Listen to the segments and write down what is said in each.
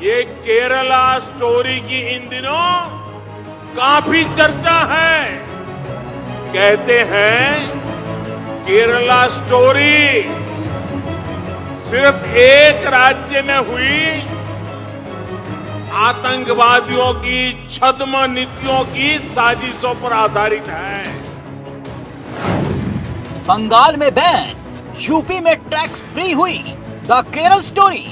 ये केरला स्टोरी की इन दिनों काफी चर्चा है। कहते हैं केरला स्टोरी सिर्फ एक राज्य में हुई आतंकवादियों की छद्म नीतियों की साजिशों पर आधारित है। बंगाल में बैन, यूपी में टैक्स फ्री हुई द केरल स्टोरी।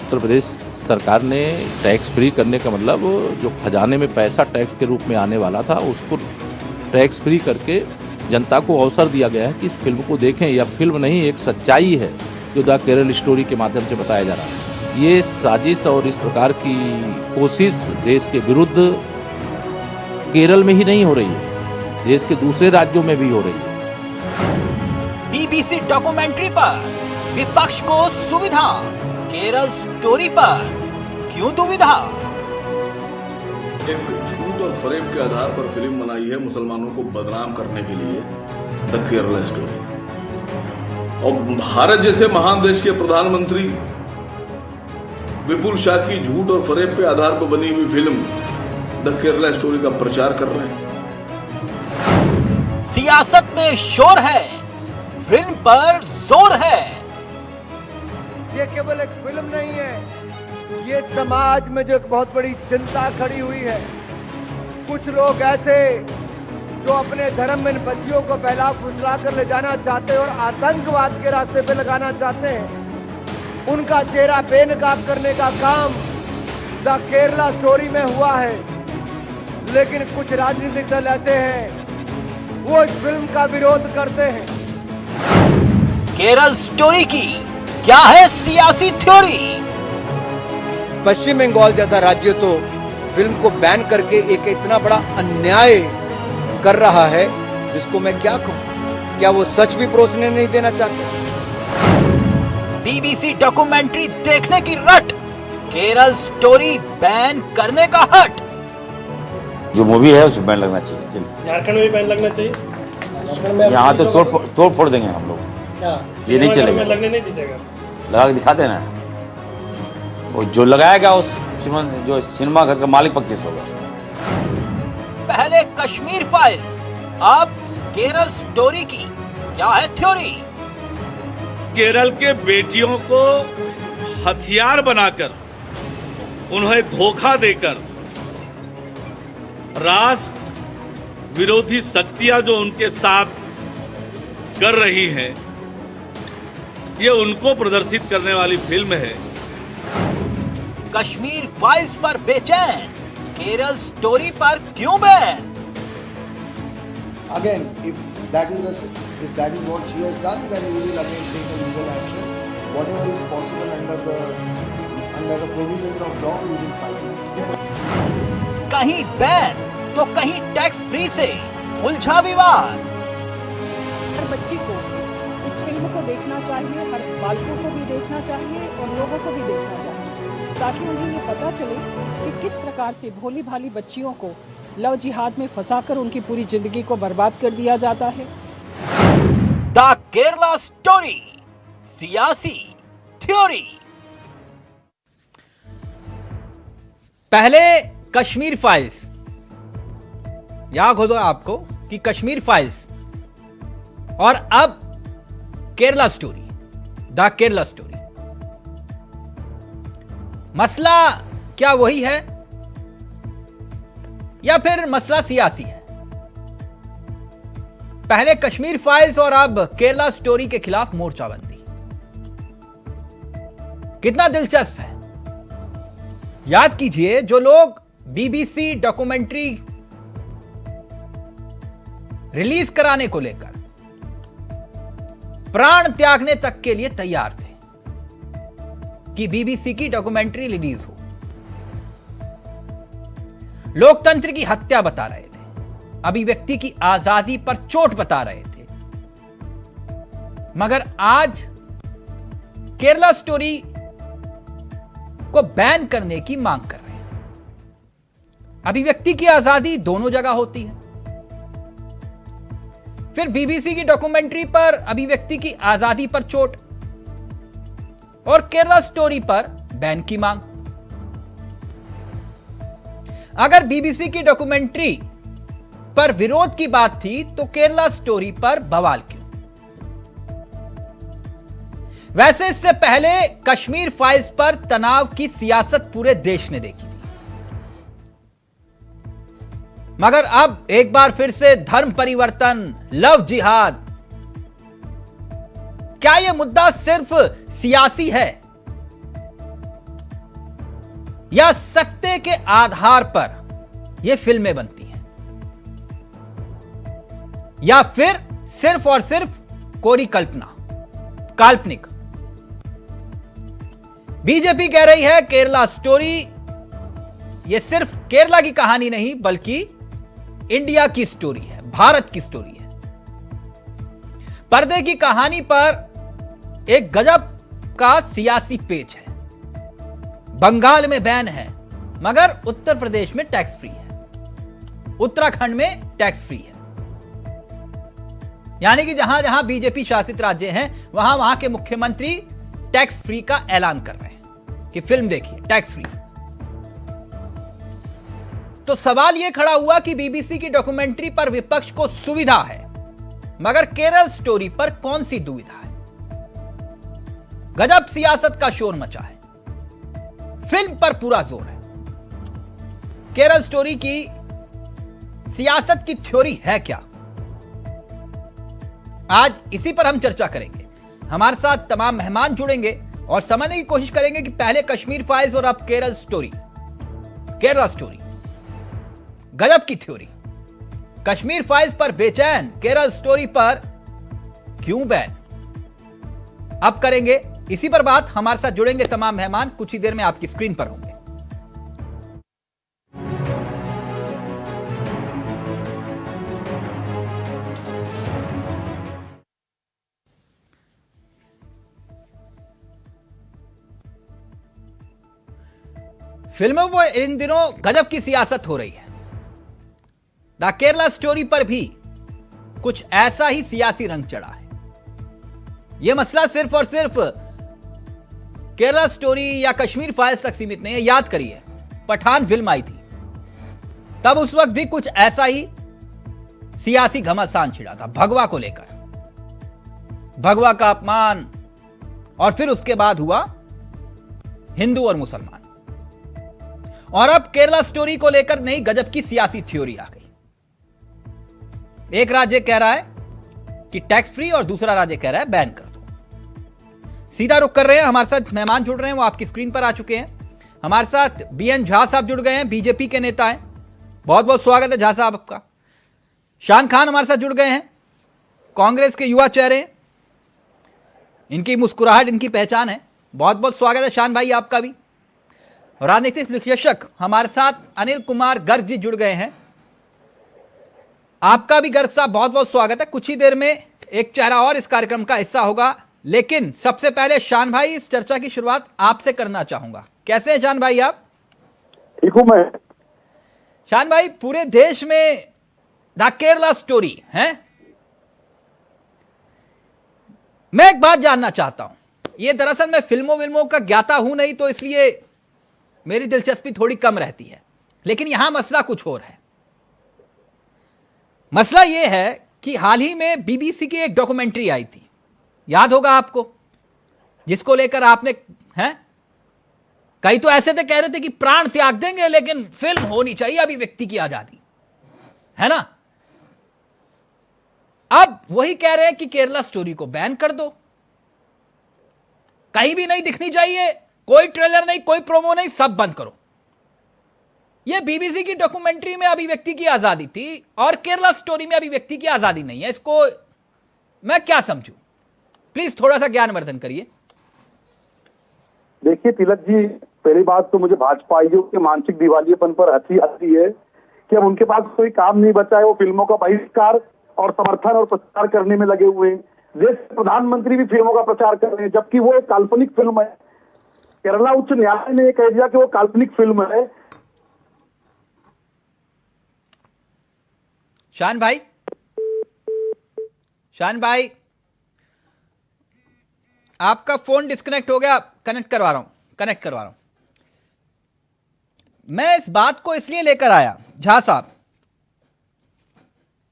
उत्तर प्रदेश सरकार ने टैक्स फ्री करने का मतलब जो खजाने में पैसा टैक्स के रूप में आने वाला था उसको टैक्स फ्री करके जनता को अवसर दिया गया है कि इस फिल्म को देखें। यह फिल्म नहीं, एक सच्चाई है जो द केरल स्टोरी के माध्यम से बताया जा रहा है। ये साजिश और इस प्रकार की कोशिश देश के विरुद्ध केरल में ही नहीं हो रही है, देश के दूसरे राज्यों में भी हो रही है। बीबीसी डॉक्यूमेंट्री पर विपक्ष को सुविधा, केरल स्टोरी पर क्यों दुविधा? एक झूठ और फरेब के आधार पर फिल्म बनाई है मुसलमानों को बदनाम करने के लिए, द केरला स्टोरी। और भारत जैसे महान देश के प्रधानमंत्री विपुल शाह की झूठ और फरेब के आधार पर बनी हुई फिल्म द केरला स्टोरी का प्रचार कर रहे हैं। सियासत में शोर है, फिल्म पर जोर है। ये केवल एक फिल्म नहीं है, ये समाज में जो एक बहुत बड़ी चिंता खड़ी हुई है। कुछ लोग ऐसे जो अपने धर्म में बच्चियों को बहला फुसला कर ले जाना चाहते हैं और आतंकवाद के रास्ते पे लगाना चाहते हैं, उनका चेहरा बेनकाब करने का काम द केरला स्टोरी में हुआ है। लेकिन कुछ राजनीतिक दल ऐसे हैं, वो इस फिल्म का विरोध करते हैं। केरल स्टोरी की क्या है सियासी थ्योरी? पश्चिम बंगाल जैसा राज्य तो फिल्म को बैन करके एक इतना बड़ा अन्याय कर रहा है, जिसको मैं क्या कहूं। क्या वो सच भी परोसने नहीं देना चाहते? बीबीसी डॉक्यूमेंट्री देखने की रट, केरल स्टोरी बैन करने का हट। जो मूवी है उसमें बैन लगना चाहिए। चलिए, झारखंड में बैन लगना चाहिए। यहाँ तो तोड़ फोड़ देंगे हम लोग, ये नहीं चलेगा। लगने नहीं दीजिएगा, लगा के दिखा देना। वो जो लगाएगा उस जो सिनेमा घर का मालिक पक्ष होगा। पहले कश्मीर फाइल्स, अब केरल स्टोरी की क्या है थ्योरी? केरल के बेटियों को हथियार बनाकर, उन्हें धोखा देकर राष्ट्र विरोधी शक्तियां जो उनके साथ कर रही हैं, ये उनको प्रदर्शित करने वाली फिल्म है। कश्मीर फाइल्स पर बेचैन, केरल स्टोरी पर क्यों ban? Again, if that is what she has done, then we will again take a legal action. Whatever is possible under the provisions of law, we will fight. कहीं ban तो कहीं tax free से उलझा विवाद। हर बच्ची को इस film को देखना चाहिए, हर बालकों को भी देखना चाहिए और लोगों को भी देखना चाहिए, ताकि उन्हें ये पता चले कि किस प्रकार से भोली भाली बच्चियों को लव जिहाद में फंसाकर उनकी पूरी जिंदगी को बर्बाद कर दिया जाता है। द केरला स्टोरी, सियासी थ्योरी। पहले कश्मीर फाइल्स, याद होगा आपको कि कश्मीर फाइल्स, और अब Kerala story, the Kerala story. मसला क्या वही है या फिर मसला सियासी है? पहले कश्मीर फाइल्स और अब केरला स्टोरी के खिलाफ मोर्चाबंदी। कितना दिलचस्प है। याद कीजिए, जो लोग बीबीसी डॉक्यूमेंट्री रिलीज कराने को लेकर प्राण त्यागने तक के लिए तैयार थे कि बीबीसी की डॉक्यूमेंट्री रिलीज हो, लोकतंत्र की हत्या बता रहे थे, अभिव्यक्ति की आजादी पर चोट बता रहे थे, मगर आज केरला स्टोरी को बैन करने की मांग कर रहे हैं। अभिव्यक्ति की आजादी दोनों जगह होती है, फिर बीबीसी की डॉक्यूमेंट्री पर अभिव्यक्ति की आजादी पर चोट और केरला स्टोरी पर बैन की मांग। अगर बीबीसी की डॉक्यूमेंट्री पर विरोध की बात थी तो केरला स्टोरी पर बवाल क्यों? वैसे इससे पहले कश्मीर फाइल्स पर तनाव की सियासत पूरे देश ने देखी थी, मगर अब एक बार फिर से धर्म परिवर्तन, लव जिहाद, क्या यह मुद्दा सिर्फ सियासी है या सत्य के आधार पर यह फिल्में बनती हैं, या फिर सिर्फ और सिर्फ कोरी कल्पना, काल्पनिक? बीजेपी कह रही है केरला स्टोरी यह सिर्फ केरला की कहानी नहीं बल्कि इंडिया की स्टोरी है, भारत की स्टोरी है। पर्दे की कहानी पर एक गजब का सियासी पेच है। बंगाल में बैन है मगर उत्तर प्रदेश में टैक्स फ्री है, उत्तराखंड में टैक्स फ्री है। यानी कि जहां जहां बीजेपी शासित राज्य हैं वहां वहां के मुख्यमंत्री टैक्स फ्री का ऐलान कर रहे हैं कि फिल्म देखिए टैक्स फ्री। तो सवाल यह खड़ा हुआ कि बीबीसी की डॉक्यूमेंट्री पर विपक्ष को सुविधा है मगर केरल स्टोरी पर कौन सी दुविधा है? गजब सियासत का शोर मचा है, फिल्म पर पूरा जोर है। केरल स्टोरी की सियासत की थ्योरी है क्या? आज इसी पर हम चर्चा करेंगे। हमारे साथ तमाम मेहमान जुड़ेंगे और समझने की कोशिश करेंगे कि पहले कश्मीर फाइल्स और अब केरल स्टोरी, केरला स्टोरी, गजब की थ्योरी। कश्मीर फाइल्स पर बेचैन, केरल स्टोरी पर क्यों बैन? अब करेंगे इसी पर बात। हमारे साथ जुड़ेंगे तमाम मेहमान, कुछ ही देर में आपकी स्क्रीन पर होंगे। फिल्मों में इन दिनों गजब की सियासत हो रही है। द केरला स्टोरी पर भी कुछ ऐसा ही सियासी रंग चढ़ा है। यह मसला सिर्फ और सिर्फ केरला स्टोरी या कश्मीर फाइल्स तक सीमित नहीं है। याद करिए पठान फिल्म आई थी, तब उस वक्त भी कुछ ऐसा ही सियासी घमासान छिड़ा था भगवा को लेकर, भगवा का अपमान, और फिर उसके बाद हुआ हिंदू और मुसलमान। और अब केरला स्टोरी को लेकर नई गजब की सियासी थ्योरी आ गई। एक राज्य कह रहा है कि टैक्स फ्री और दूसरा राज्य कह रहा है बैन कर दो। सीधा रुख कर रहे हैं, हमारे साथ मेहमान जुड़ रहे हैं, वो आपकी स्क्रीन पर आ चुके हैं। हमारे साथ बीएन झा साहब जुड़ गए हैं, बीजेपी के नेता हैं। बहुत बहुत स्वागत है झा साहब आपका। शान खान हमारे साथ जुड़ गए हैं, कांग्रेस के युवा चेहरे, इनकी मुस्कुराहट इनकी पहचान है। बहुत बहुत स्वागत है शान भाई आपका भी। राजनीतिक विश्लेषक हमारे साथ अनिल कुमार गर्ग जी जुड़ गए हैं, आपका भी गर्ग साहब बहुत बहुत स्वागत है। कुछ ही देर में एक चेहरा और इस कार्यक्रम का हिस्सा होगा, लेकिन सबसे पहले शान भाई इस चर्चा की शुरुआत आपसे करना चाहूंगा। कैसे हैं शान भाई आप? ठीक हूं मैं। शान भाई, पूरे देश में द केरला स्टोरी है। मैं एक बात जानना चाहता हूं, ये दरअसल मैं फिल्मों का ज्ञाता हूं नहीं, तो इसलिए मेरी दिलचस्पी थोड़ी कम रहती है, लेकिन यहां मसला कुछ और है। मसला यह है कि हाल ही में बीबीसी की एक डॉक्यूमेंट्री आई थी, याद होगा आपको, जिसको लेकर आपने कई तो ऐसे थे कह रहे थे कि प्राण त्याग देंगे लेकिन फिल्म होनी चाहिए अभिव्यक्ति की आजादी, है ना। अब वही कह रहे हैं कि केरला स्टोरी को बैन कर दो, कहीं भी नहीं दिखनी चाहिए, कोई ट्रेलर नहीं, कोई प्रोमो नहीं, सब बंद करो। यह बीबीसी की डॉक्यूमेंट्री में अभिव्यक्ति की आजादी थी और केरला स्टोरी में अभिव्यक्ति की आजादी नहीं है। इसको मैं क्या समझूं? प्लीज थोड़ा सा ज्ञानवर्धन करिए। देखिए तिलक जी, पहली बात तो मुझे भाजपाइयों के मानसिक दिवालियेपन पर हंसी आती है कि अब उनके पास कोई काम नहीं बचा है, वो फिल्मों का बहिष्कार और समर्थन और प्रचार करने में लगे हुए हैं। देश के प्रधानमंत्री भी फिल्मों का प्रचार कर रहे हैं, जबकि वो एक काल्पनिक फिल्म है। केरला उच्च न्यायालय ने कह दिया कि वो काल्पनिक फिल्म है। शान भाई, शान भाई, आपका फोन डिस्कनेक्ट हो गया, कनेक्ट करवा रहा हूं, कनेक्ट करवा रहा हूं। मैं इस बात को इसलिए लेकर आया झा साहब,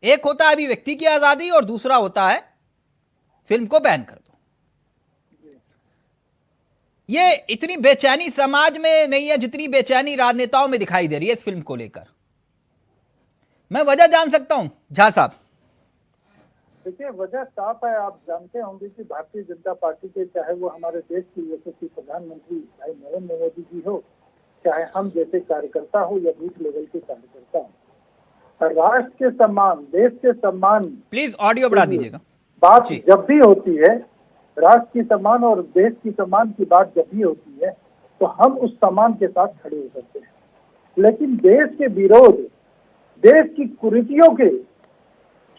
एक होता है अभिव्यक्ति की आजादी और दूसरा होता है फिल्म को बैन कर दो। ये इतनी बेचैनी समाज में नहीं है जितनी बेचैनी राजनेताओं में दिखाई दे रही है इस फिल्म को लेकर। मैं वजह जान सकता हूं झा साहब? देखिए, वजह साफ है। आप जानते होंगे कि भारतीय जनता पार्टी के, चाहे वो हमारे देश की यशस्वी प्रधानमंत्री भाई नरेंद्र मोदी जी हो, चाहे हम जैसे कार्यकर्ता हो या बूथ लेवल के कार्यकर्ता हो, राष्ट्र के सम्मान, देश के सम्मान, प्लीज ऑडियो बढ़ा दीजिएगा, बात जब भी होती है, राष्ट्र की सम्मान और देश की सम्मान की बात जब भी होती है, तो हम उस सम्मान के साथ खड़े हो सकते हैं। लेकिन देश के विरोध, देश की कुरीतियों के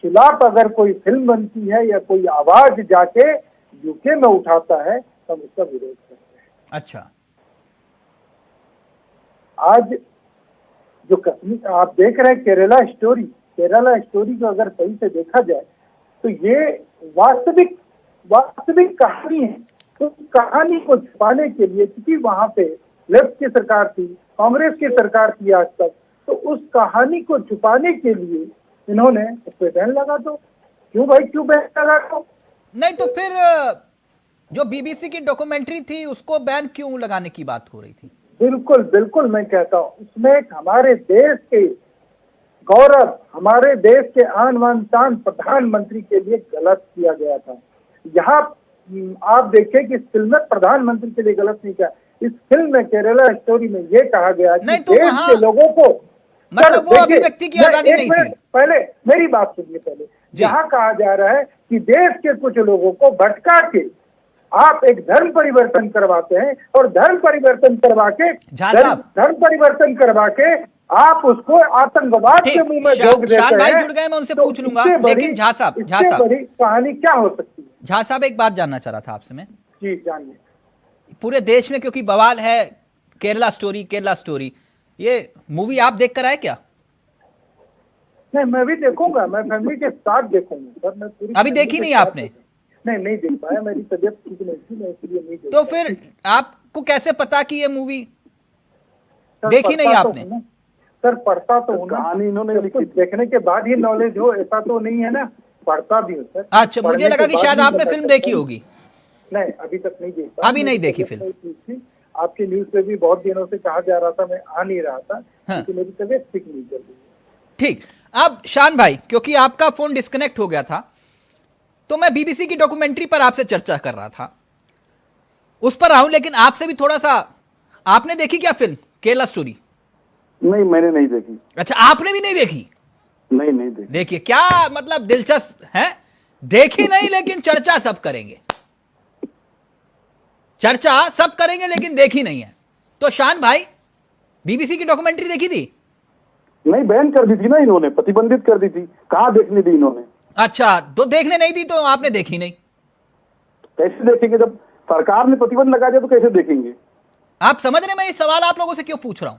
खिलाफ अगर कोई फिल्म बनती है या कोई आवाज जाके यूके में उठाता है, तो हम उसका विरोध करते हैं। अच्छा, आज जो कश्मीर आप देख रहे हैं, केरला स्टोरी को अगर सही से देखा जाए तो ये वास्तविक कहानी है। तो उस कहानी को छुपाने के लिए, क्योंकि वहां पे लेफ्ट की सरकार थी, कांग्रेस की सरकार थी आज तक, तो उस कहानी को छुपाने के लिए इन्होंने उस पर बैन लगा दो। क्यों भाई, क्यों बैन लगा दो? नहीं तो फिर जो बीबीसी की डॉक्यूमेंट्री थी उसको बैन क्यों लगाने की बात हो रही थी? बिल्कुल बिल्कुल, मैं कहता हूँ उसमें हमारे देश के गौरव, हमारे देश के आन बान शान प्रधानमंत्री के लिए गलत किया गया था। यहाँ आप देखें कि इस फिल्म में प्रधानमंत्री के लिए गलत नहीं किया। इस फिल्म में, केरला स्टोरी में ये कहा गया कि तो देश के लोगों को, मतलब वो अभिव्यक्ति की आजादी नहीं थी। पहले मेरी बात सुनिए। पहले यहाँ कहा जा रहा है कि देश के कुछ लोगों को भटका के आप एक धर्म परिवर्तन करवाते हैं, और धर्म परिवर्तन करवा के आप उसको आतंकवाद के मुंह में झोंक देते हैं। भाई जुड़ गए, मैं उनसे पूछ लूंगा, लेकिन झा साहब बड़ी कहानी क्या हो सकती है? झा साहब, एक बात जानना चाह रहा था आपसे मैं। जी जानिए। पूरे देश में क्योंकि बवाल है केरला स्टोरी, ये मूवी आप देख कर आए क्या? नहीं, मैं भी देखूंगा, मैं फैमिली के साथ देखूंगा सर। मैं पूरी अभी देखी नहीं आपने? नहीं देख पाया, मेरी तबीयत ठीक नहीं थी, मैं इसलिए नहीं देख तो फिर आपको कैसे पता कि ये मूवी देखी नहीं आपने? सर पढ़ता तो हूँ, कहानी इन्होंने लिखी, देखने के बाद ही नॉलेज हो ऐसा तो नहीं है ना, पढ़ता भी हूँ सर। अच्छा, मुझे लगा कि शायद आपने फिल्म देखी होगी। नहीं, अभी तक नहीं देखा। अभी नहीं देखी फिल्म? आपकी न्यूज पे भी बहुत दिनों से कहा जा रहा था, मैं आ नहीं रहा था क्योंकि मेरी तबीयत ठीक नहीं चल रही। ठीक, अब शान भाई, क्योंकि आपका फोन डिस्कनेक्ट हो गया था तो मैं बीबीसी की डॉक्यूमेंट्री पर आपसे चर्चा कर रहा था, उस पर आऊं, लेकिन आपसे भी थोड़ा सा, आपने देखी क्या फिल्म केरला स्टोरी? नहीं, मैंने नहीं देखी। अच्छा, आपने भी नहीं देखी? नहीं देखी। देखिए क्या मतलब दिलचस्प है, देखी नहीं लेकिन चर्चा सब करेंगे, लेकिन देखी नहीं है। तो शान भाई, बीबीसी की डॉक्यूमेंट्री देखी थी? नहीं, बैन कर दी थी ना इन्होंने, प्रतिबंधित कर दी थी, कहाँ देखने दी इन्होंने। अच्छा, तो देखने नहीं दी तो आपने देखी नहीं? कैसे देखेंगे, जब सरकार ने प्रतिबंध लगा दिया तो कैसे देखेंगे? आप समझ रहे, मैं ये सवाल आप लोगों से क्यों पूछ रहा हूं?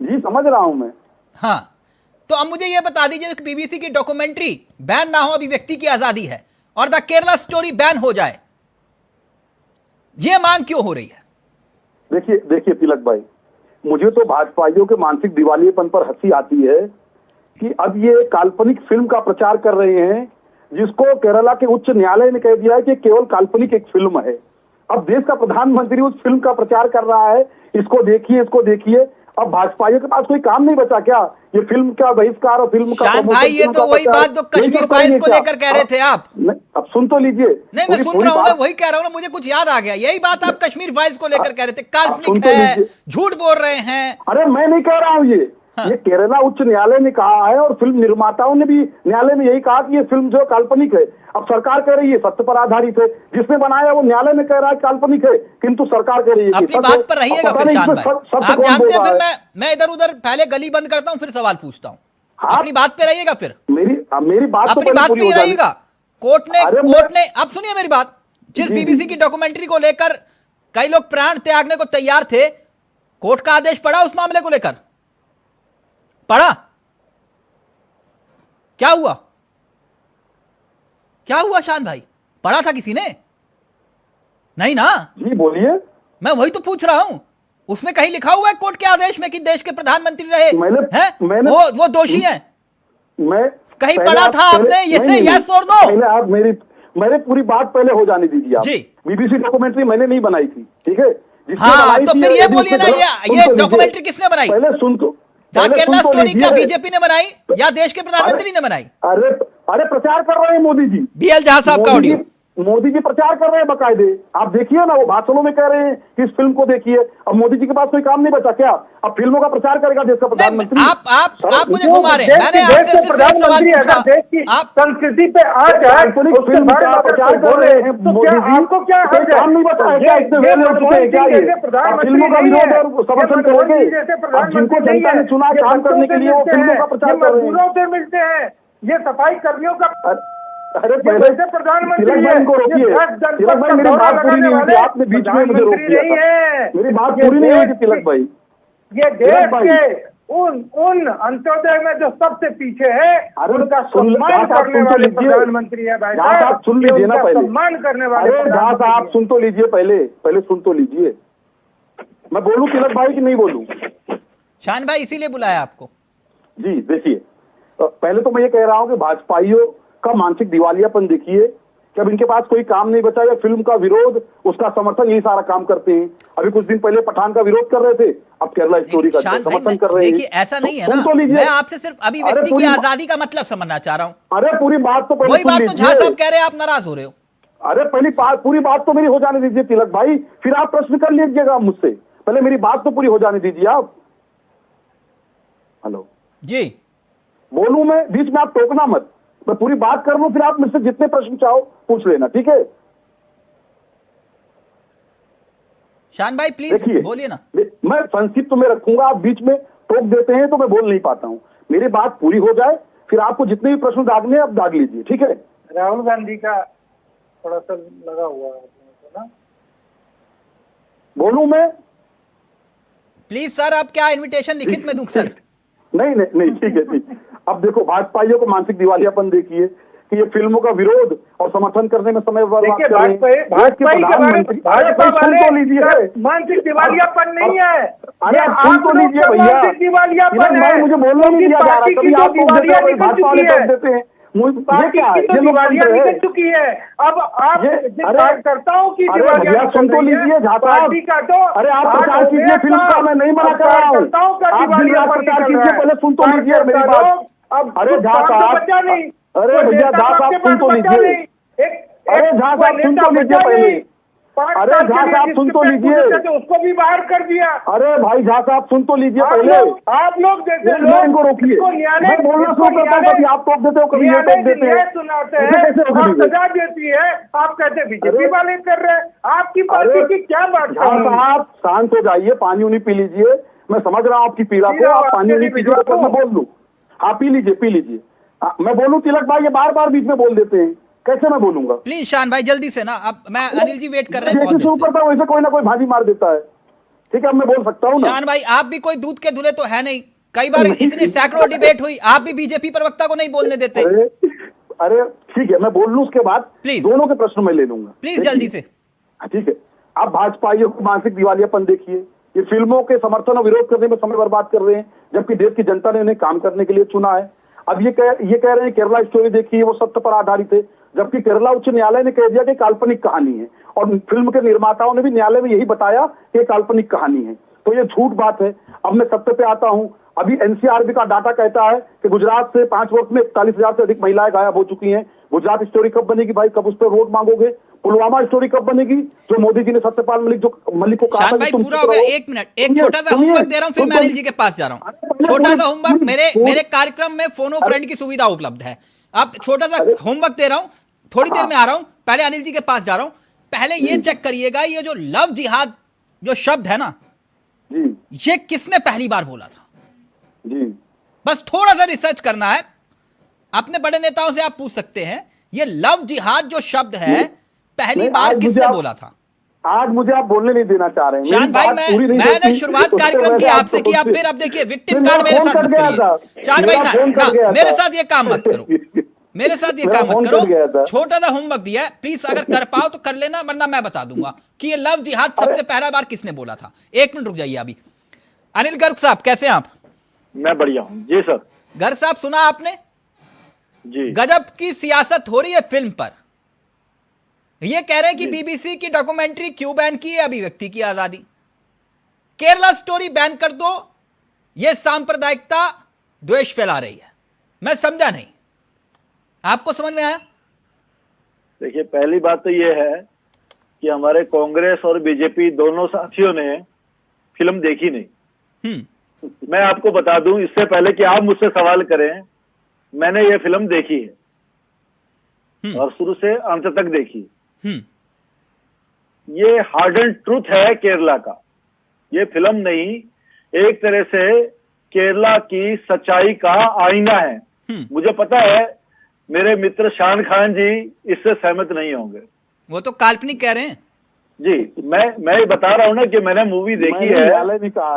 जी समझ रहा हूं मैं। हाँ, तो अब मुझे यह बता दीजिए कि बीबीसी की डॉक्यूमेंट्री बैन ना हो, अभिव्यक्ति की आजादी है, और द केरला स्टोरी बैन हो जाए, यह मांग क्यों हो रही है? देखिए तिलक भाई, मुझे तो भाजपाइयों के मानसिक दिवालियेपन पर हंसी आती है कि अब ये काल्पनिक फिल्म का प्रचार कर रहे हैं, जिसको केरला के उच्च न्यायालय ने कह दिया है कि केवल काल्पनिक एक फिल्म है। अब देश का प्रधानमंत्री उस फिल्म का प्रचार कर रहा है, इसको देखिए। अब भाजपाइयों के पास कोई काम नहीं बचा क्या? ये फिल्म का बहिष्कार और फिल्म का भाई, ये तो वही बात जो कश्मीर फाइल्स को लेकर कह रहे थे आप। अब सुन तो लीजिए। नहीं, मैं सुन रहा हूँ, मैं वही कह रहा हूँ ना, मुझे कुछ याद आ गया। यही बात आप कश्मीर फाइल्स को लेकर कह रहे थे, काल्पनिक है, झूठ बोल रहे हैं। अरे मैं नहीं कह रहा हूँ ये केरला उच्च न्यायालय ने कहा है, और फिल्म निर्माताओं ने भी न्यायालय में यही कहा कि ये फिल्म जो काल्पनिक है। अब सरकार कह रही है सत्य पर आधारित है, जिसने बनाया वो न्यायालय में कह रहा है काल्पनिक है, किंतु सरकार कह रही है अपनी बात पर रहिएगा। फिर शान भाई, आप जानते हैं, फिर मैं इधर उधर पहले गली बंद करता हूँ, फिर सवाल पूछता हूँ। अपनी बात पे रहिएगा, फिर मेरी बात अपनी बात पे रहिएगा। कोर्ट ने अब सुनिए मेरी बात, जिस बीबीसी की डॉक्यूमेंट्री को लेकर कई लोग प्राण त्यागने को तैयार थे, कोर्ट का आदेश पड़ा उस मामले को लेकर? पढ़ा? क्या हुआ शान भाई, पढ़ा था किसी ने? नहीं ना? जी बोलिए। मैं वही तो पूछ रहा हूं, उसमें कहीं लिखा हुआ है कोर्ट के आदेश में कि देश के प्रधानमंत्री रहे हैं वो दोषी हैं? मैं कहीं पढ़ा था आपने? ये से यस और नो? पहले आप मेरी पूरी बात पहले हो जाने दीजिए आप। जी। बीबीसी डॉक्यूमेंट्री मैंने नहीं बनाई थी, ठीक है? हाँ, तो फिर ये बोलिए ना, ये डॉक्यूमेंट्री किसने बनाई? पहले सुन तो, केरला स्टोरी क्या बीजेपी ने बनाई या देश के प्रधानमंत्री ने बनाई? अरे प्रचार कर रहे हैं मोदी जी। बीएल जहां साहब का ऑडियो, मोदी जी प्रचार कर रहे हैं बकायदे, आप देखिए ना, वो भाषणों में कह रहे हैं कि इस फिल्म को देखिए। अब मोदी जी के पास कोई काम नहीं बचा क्या? अब फिल्मों का प्रचार करेगा देश का प्रधानमंत्री? आप मुझे घुमा रहे हैं। मैंने आपसे सिर्फ एक सवाल पूछा, आप संस्कृति पे आ जाए, फिल्म का प्रचार कर रहे हैं मोदी जी, आपको क्या काम नहीं बचा है क्या? इतने वेल हो चुके हैं क्या? ये फिल्मों का विरोध और समर्थन करेंगे? जिनको जनता ने चुना काम करने के लिए, वो फिल्मों का प्रचार कर रहे हैं। मिलते हैं ये सफाई कर्मियों का। अरे पहले प्रधानमंत्री को रोकिए। तिलक भाई मेरी बात पूरी नहीं हुई थी, आपने बीच में मुझे रोक दिया था। मेरी बात पूरी नहीं हुई थी तिलक भाई। ये देश के उन अंत्योदय में जो सबसे पीछे है, उनका सम्मान करने वाले प्रधानमंत्री है भाई साहब। आप सुन लीजिए ना पहले, सम्मान करने वाले। आप सुन तो लीजिए, पहले सुन तो लीजिए। मैं बोलूं तिलक भाई कि नहीं बोलूं? शान भाई इसीलिए बुलाया आपको। जी देखिए, पहले तो मैं ये कह रहा हूं कि भाजपाइयों का मानसिक दिवालियापन देखिए कि अब इनके पास कोई काम नहीं बचा, या फिल्म का विरोध, उसका समर्थन, यही सारा काम करते हैं। अभी कुछ दिन पहले पठान का विरोध कर रहे थे, अब केरला स्टोरी का समर्थन कर रहे हैं। देखिए ऐसा नहीं है ना, तो मैं आपसे सिर्फ अभिव्यक्ति की आजादी का मतलब समझना चाह रहा हूं। अरे पूरी बात तो पहले वही बात तो झा साहब कह रहे हैं, आप नाराज हो रहे हो। अरे पूरी बात तो मेरी हो जाने दीजिए तिलक भाई, फिर आप प्रश्न कर लीजिएगा मुझसे। पहले मेरी बात तो पूरी हो जाने दीजिए आप। हेलो जी, बोलूं मैं? बीच में आप टोकना मत, मैं पूरी बात कर लूं, फिर आप मुझसे जितने प्रश्न चाहो पूछ लेना, ठीक है? शान भाई प्लीज बोलिए ना। मैं संक्षिप्त में रखूंगा, आप बीच में टोक देते हैं तो मैं बोल नहीं पाता हूं। मेरी बात पूरी हो जाए, फिर आपको जितने भी प्रश्न दागने आप दाग लीजिए, ठीक है? राहुल गांधी का थोड़ा सा लगा हुआ है ना, बोलूं मैं? प्लीज सर, आप क्या इनविटेशन लिखित में दूं सर? नहीं ठीक है, ठीक। अब देखो, भाजपाइयों को मानसिक दिवालियापन देखिए कि ये फिल्मों का विरोध और समर्थन करने में समय बर्बाद कर रहे हैं। भाजपा तो लीजिए, मानसिक दिवालियापन नहीं है। अरे आप सुन तो लीजिए भैया, दिवालियापन है, मुझे बोलना नहीं दिया जा रहा। कभी आप भाजपा वाले टोक देते हैं, ये क्या है? ये दिवालिया निकल चुकी है। अब आप कार्यकर्ताओं की भैया सुन तो लीजिए झा साहब। अरे आप प्रचार कीजिए फिल्म का, मैं नहीं मना कर रहा हूँ। आप प्रचार कीजिए, पहले सुन तो लीजिए मेरी बात। अरे झा साहब, अरे भैया झा साहब सुन तो लीजिए। अरे झा साहब सुन तो लीजिए पहले। अरे झा साहब सुन तो लीजिए, उसको भी बाहर कर दिया। अरे भाई झा साहब सुन तो लीजिए पहले। आप लोग जैसे इनको रोकिए, मैं बोलना शुरू करता हूँ, कभी आप टोक देते हो, कभी ये टोक देते हैं, सुनाते हैं, आप सजा देती है। आप कहते बीजेपी वाले कर रहे हैं, आपकी पार्टी की क्या बात? झा साहब शांत हो जाइए, पानी उनी पी लीजिए। मैं समझ रहा हूँ आपकी पीड़ा को, आप पानी उनी पीजिए तो मैं बोल लूँ। हाँ पी लीजिए। मैं बोलूँ तिलक भाई, ये बार बार बीच में बोल देते हैं, कैसे मैं बोलूंगा? प्लीज शान भाई जल्दी से ना, अब मैं अनिल जी वेट कर रहे हैं। शुरू करता हूँ, वैसे कोई ना कोई भाजी मार देता है, ठीक है? अब मैं बोल सकता हूँ ना। शान भाई आप भी कोई दूध के धुले तो है नहीं, कई बार इतनी सैकड़ों डिबेट हुई, आप भी बीजेपी प्रवक्ता को नहीं बोलने देते। अरे ठीक है, मैं बोल लूँ, उसके बाद प्लीज दोनों के प्रश्न मैं ले लूंगा, प्लीज जल्दी से। ठीक है, आप भाजपाइयों को मानसिक दिवालियापन देखिए, ये फिल्मों के समर्थन और विरोध करने में समय बर्बाद कर रहे हैं, जबकि देश की जनता ने उन्हें काम करने के लिए चुना है। अब ये कह रहे हैं केरला स्टोरी देखिए, वो सत्य पर आधारित है, जबकि केरला उच्च न्यायालय ने कह दिया कि काल्पनिक कहानी है, और फिल्म के निर्माताओं ने भी न्यायालय में यही बताया कि काल्पनिक कहानी है, तो ये झूठ बात है। अब मैं सत्य पे आता हूं। अभी एनसीआरबी का डाटा कहता है कि गुजरात से 5 वर्ष में 41,000 से अधिक महिलाएं गायब हो चुकी हैं। गुजरात स्टोरी कब बनेगी भाई? कब उस पर वोट मांगोगे? पुलवामा स्टोरी कब बनेगी, जो मोदी जी ने सत्यपाल मलिक को कहा था? पूरा हो गया, 1 मिनट, एक छोटा सा होमवर्क दे रहा हूं, फिर मैं अनिल जी के पास जा रहा हूं। छोटा सा होमवर्क, मेरे कार्यक्रम में फोनो फ्रेंड की सुविधा उपलब्ध है। अब छोटा सा होमवर्क दे रहा हूं, थोड़ी देर में आ रहा हूं, पहले अनिल जी के पास जा रहा हूं। पहले ये चेक करिएगा, ये जो लव जिहाद जो शब्द है ना, ये किसने पहली बार बोला था? बस थोड़ा सा रिसर्च करना है, अपने बड़े नेताओं से आप पूछ सकते हैं, ये लव जिहाद जो शब्द है पहली बार किसने बोला था? आज मुझे आप बोलने नहीं देना चाह रहे हैं। शान भाई, मैंने शुरुआत कार्यक्रम की आपसे की, अब देखिए विक्टिम कार्ड मेरे साथ मत करिए। शान भाई ना, मेरे साथ ये काम मत करो, मेरे साथ ये मेरा काम फोन मत कट गया था। करो, छोटा सा होमवर्क दिया है, प्लीज अगर कर पाओ तो कर लेना, वरना मैं बता दूंगा कि ये लव जिहाद सबसे पहला बार किसने बोला था। 1 मिनट रुक जाइए अभी। अनिल गर्ग साहब कैसे हैं आप? मैं बढ़िया हूँ जी सर। गर्ग साहब सुना आपने? जी गजब की सियासत हो रही है फिल्म पर। ये कह रहे हैं कि बीबीसी की डॉक्यूमेंट्री क्यों बैन की है? अभिव्यक्ति की आजादी। केरला स्टोरी बैन कर दो, यह सांप्रदायिकता द्वेष फैला रही है। मैं समझा नहीं, आपको समझ में आया? देखिए, पहली बात तो ये है कि हमारे कांग्रेस और बीजेपी दोनों साथियों ने फिल्म देखी नहीं। मैं आपको बता दूं, इससे पहले कि आप मुझसे सवाल करें, मैंने ये फिल्म देखी है और शुरू से अंत तक देखी। ये हार्ड एंड ट्रूथ है केरला का, ये फिल्म नहीं, एक तरह से केरला की सच्चाई का आईना है। मुझे पता है मेरे मित्र शान खान जी इससे सहमत नहीं होंगे। वो तो काल्पनिक कह रहे हैं जी। मैं बता रहा हूं ना कि मैंने मूवी देखी है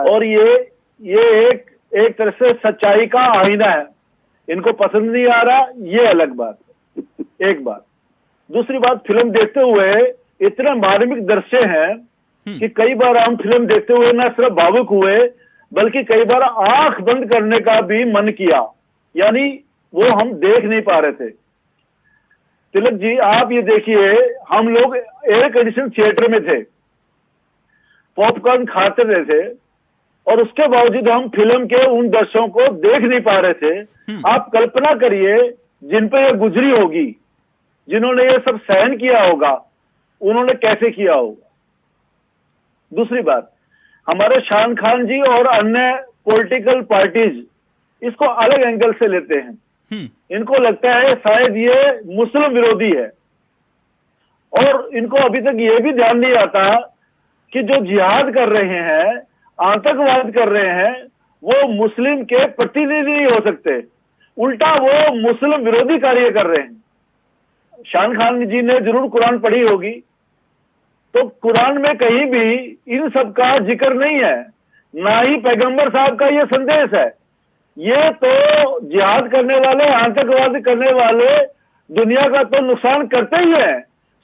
और ये एक तरह से सच्चाई का आईना है। इनको पसंद नहीं आ रहा, ये अलग बात है। एक बात। दूसरी बात, फिल्म देखते हुए इतने मार्मिक दृश्य हैं कि कई बार हम फिल्म देखते हुए न सिर्फ भावुक हुए, बल्कि कई बार आंख बंद करने का भी मन किया, यानी वो हम देख नहीं पा रहे थे। तिलक जी, आप ये देखिए, हम लोग एयर कंडीशन थिएटर में थे, पॉपकॉर्न खाते रहे थे और उसके बावजूद हम फिल्म के उन दृश्यों को देख नहीं पा रहे थे। आप कल्पना करिए जिन पे ये गुजरी होगी, जिन्होंने ये सब सहन किया होगा, उन्होंने कैसे किया होगा। दूसरी बात, हमारे शान खान जी और अन्य पॉलिटिकल पार्टीज इसको अलग एंगल से लेते हैं। इनको लगता है शायद ये मुस्लिम विरोधी है और इनको अभी तक ये भी ध्यान नहीं आता कि जो जिहाद कर रहे हैं, आतंकवाद कर रहे हैं, वो मुस्लिम के प्रतिनिधि नहीं हो सकते, उल्टा वो मुस्लिम विरोधी कार्य कर रहे हैं। शान खान जी ने जरूर कुरान पढ़ी होगी, तो कुरान में कहीं भी इन सब का जिक्र नहीं है, ना ही पैगंबर साहब का ये संदेश है। ये तो जिहाद करने वाले, आतंकवाद करने वाले दुनिया का तो नुकसान करते ही हैं।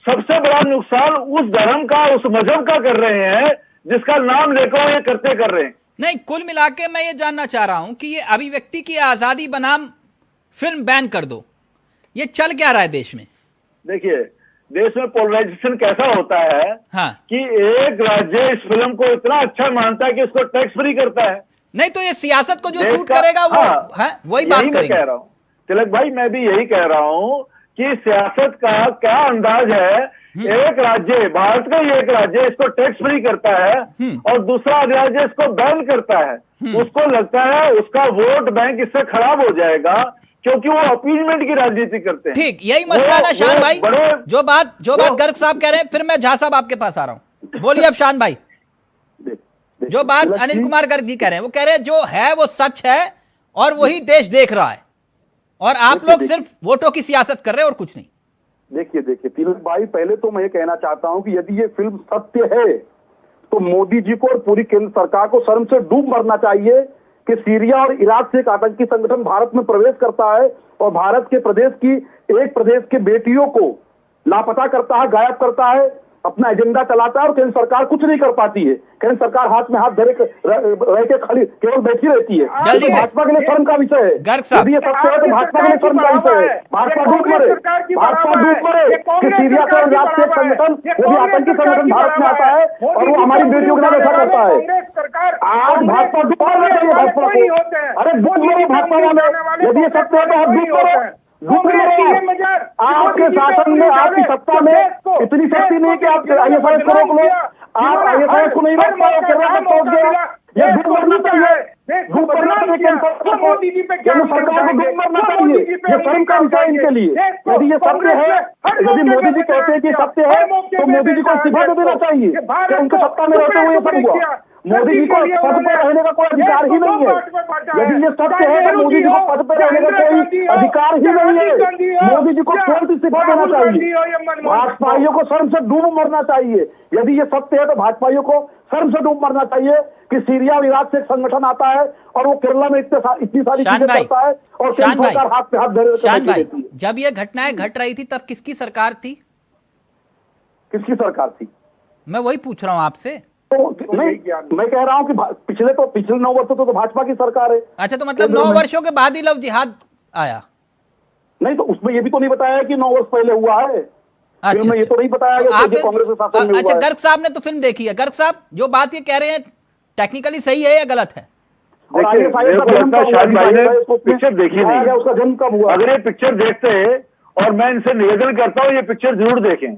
सबसे बड़ा नुकसान उस धर्म का, उस मजहब का कर रहे हैं जिसका नाम लेकर ये करते कर रहे हैं। नहीं, कुल मिला के मैं ये जानना चाह रहा हूं कि ये अभिव्यक्ति की आजादी बनाम फिल्म बैन कर दो, ये चल क्या रहा है देश में? देखिए, देश में पोलराइजेशन कैसा होता है कि एक राज्य इस फिल्म को इतना अच्छा मानता है कि इसको टैक्स फ्री करता है। नहीं तो ये सियासत को जो सूट करेगा वो वही बात करेंगे। कह रहा हूँ तिलक भाई, मैं भी यही कह रहा हूँ कि सियासत का क्या अंदाज है। एक राज्य, भारत का ही एक राज्य इसको टैक्स फ्री करता है और दूसरा राज्य इसको बैन करता है। उसको लगता है उसका वोट बैंक इससे खराब हो जाएगा क्योंकि वो अपीजमेंट की राजनीति करते हैं। ठीक, यही मसला ना शान भाई, जो बात गर्ग साहब कह रहे हैं, फिर मैं झा साहब आपके पास आ रहा हूं। बोलिए अब शान भाई। जो बात अनिल कुमार गर्ग जी कह रहे हैं, वो कह रहे हैं जो है वो सच है और वही देश देख रहा है, और आप लोग सिर्फ वोटों की सियासत कर रहे हैं और कुछ नहीं। देखिए तिलक भाई, पहले तो मैं ये कहना चाहता हूं कि यदि ये फिल्म सत्य है तो मोदी जी को और पूरी केंद्र सरकार को शर्म से डूब मरना चाहिए कि सीरिया और इराक से एक आतंकी संगठन भारत में प्रवेश करता है और भारत के एक प्रदेश के बेटियों को लापता करता है, गायब करता है, अपना एजेंडा चलाता है और केंद्र सरकार कुछ नहीं कर पाती है। केंद्र सरकार हाथ में हाथ धरे रह के खाली केवल बैठी रहती है। जल्दी से भाजपा के लिए शर्म का विषय है। गर्ग साहब, यदि ये सत्य है तो भाजपा के लिए शर्म का विषय है। भाजपा डूब मरे कि सीरिया से इराक से एक संगठन, वो भी आतंकी संगठन भारत में आता है और वो हमारी बेटियों के साथ ऐसा करता है। आज भाजपा डूब मरना चाहिए भाजपा को। अरे डूब मरे भाजपा वाले, यदि ये सत्य है तो आप डूब मरे। आपके शासन में, आपकी सत्ता में इतनी शक्ति नहीं कि आप आईएसआईएस को रोक लो। आप आईएसआईएस को नहीं रोक पाए, पहुंच गया। ये डूब मरना चाहिए, डूब मरना चाहिए केंद्र सरकार को डूब मरना चाहिए। ये शर्म का विषय इनके लिए। यदि ये सत्य है, यदि मोदी जी कहते हैं कि सत्य है, तो मोदी जी को इस्तीफा दे देना चाहिए कि उनके सत्ता में रहते हुए ये सब हुआ। मोदी जी को पद पर रहने का कोई अधिकार ही नहीं है। यदि ये सत्य है तो मोदी जी को पद पर रहने का कोई अधिकार ही नहीं है। मोदी जी को तुरंत इस्तीफा देना चाहिए। भाजपाइयों को शर्म से डूब मरना चाहिए। यदि ये सत्य है तो भाजपाइयों को शर्म से डूब मरना चाहिए कि सीरिया और इराक से एक संगठन आता है और वो केरला में इतनी सारी चीजें करता है और सरकार हाथ पे हाथ धरे शान भाई, जब ये घटनाएं घट रही थी तब किसकी सरकार थी? किसकी सरकार थी? मैं वही पूछ रहा हूँ आपसे। तो नहीं, मैं कह रहा हूँ कि पिछले 9 वर्षों तो भाजपा की सरकार है। अच्छा, तो मतलब 9 वर्षों के बाद ही लव जिहाद आया? नहीं, तो उसमें ये भी तो नहीं बताया कि 9 वर्ष पहले हुआ है। फिल्म में ये तो नहीं बताया गया कि कांग्रेस के शासन में हुआ है। अच्छा, गर्ग साहब ने तो फिल्म देखी है। गर्ग साहब, जो बात ये कह रहे हैं टेक्निकली सही है या गलत है? देखिए, मेरे को लगता है शायद भाई ने पिक्चर देखी नहीं। उसका जन्म कब हुआ? अगर ये पिक्चर देखते हैं, और मैं इनसे निवेदन करता हूँ ये पिक्चर जरूर देखें,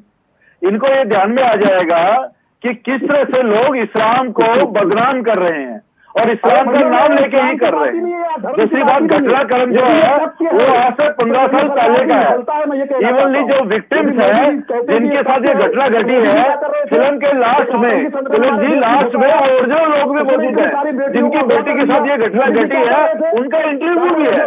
इनको ये ध्यान में आ जाएगा कि किस तरह से लोग इस्लाम को बदनाम कर रहे हैं और इस्लाम का नाम लेके ही कर रहे हैं। दूसरी बात, घटनाक्रम जो है वो आज से 15 साल पहले का है। इवनली जो विक्टिम्स है जिनके साथ ये घटना घटी है, फिल्म के लास्ट में, फिल्म जी लास्ट में ओरिजिनल लोग भी मौजूद हैं जिनकी बेटी के साथ ये घटना घटी है, उनका इंटरव्यू भी है।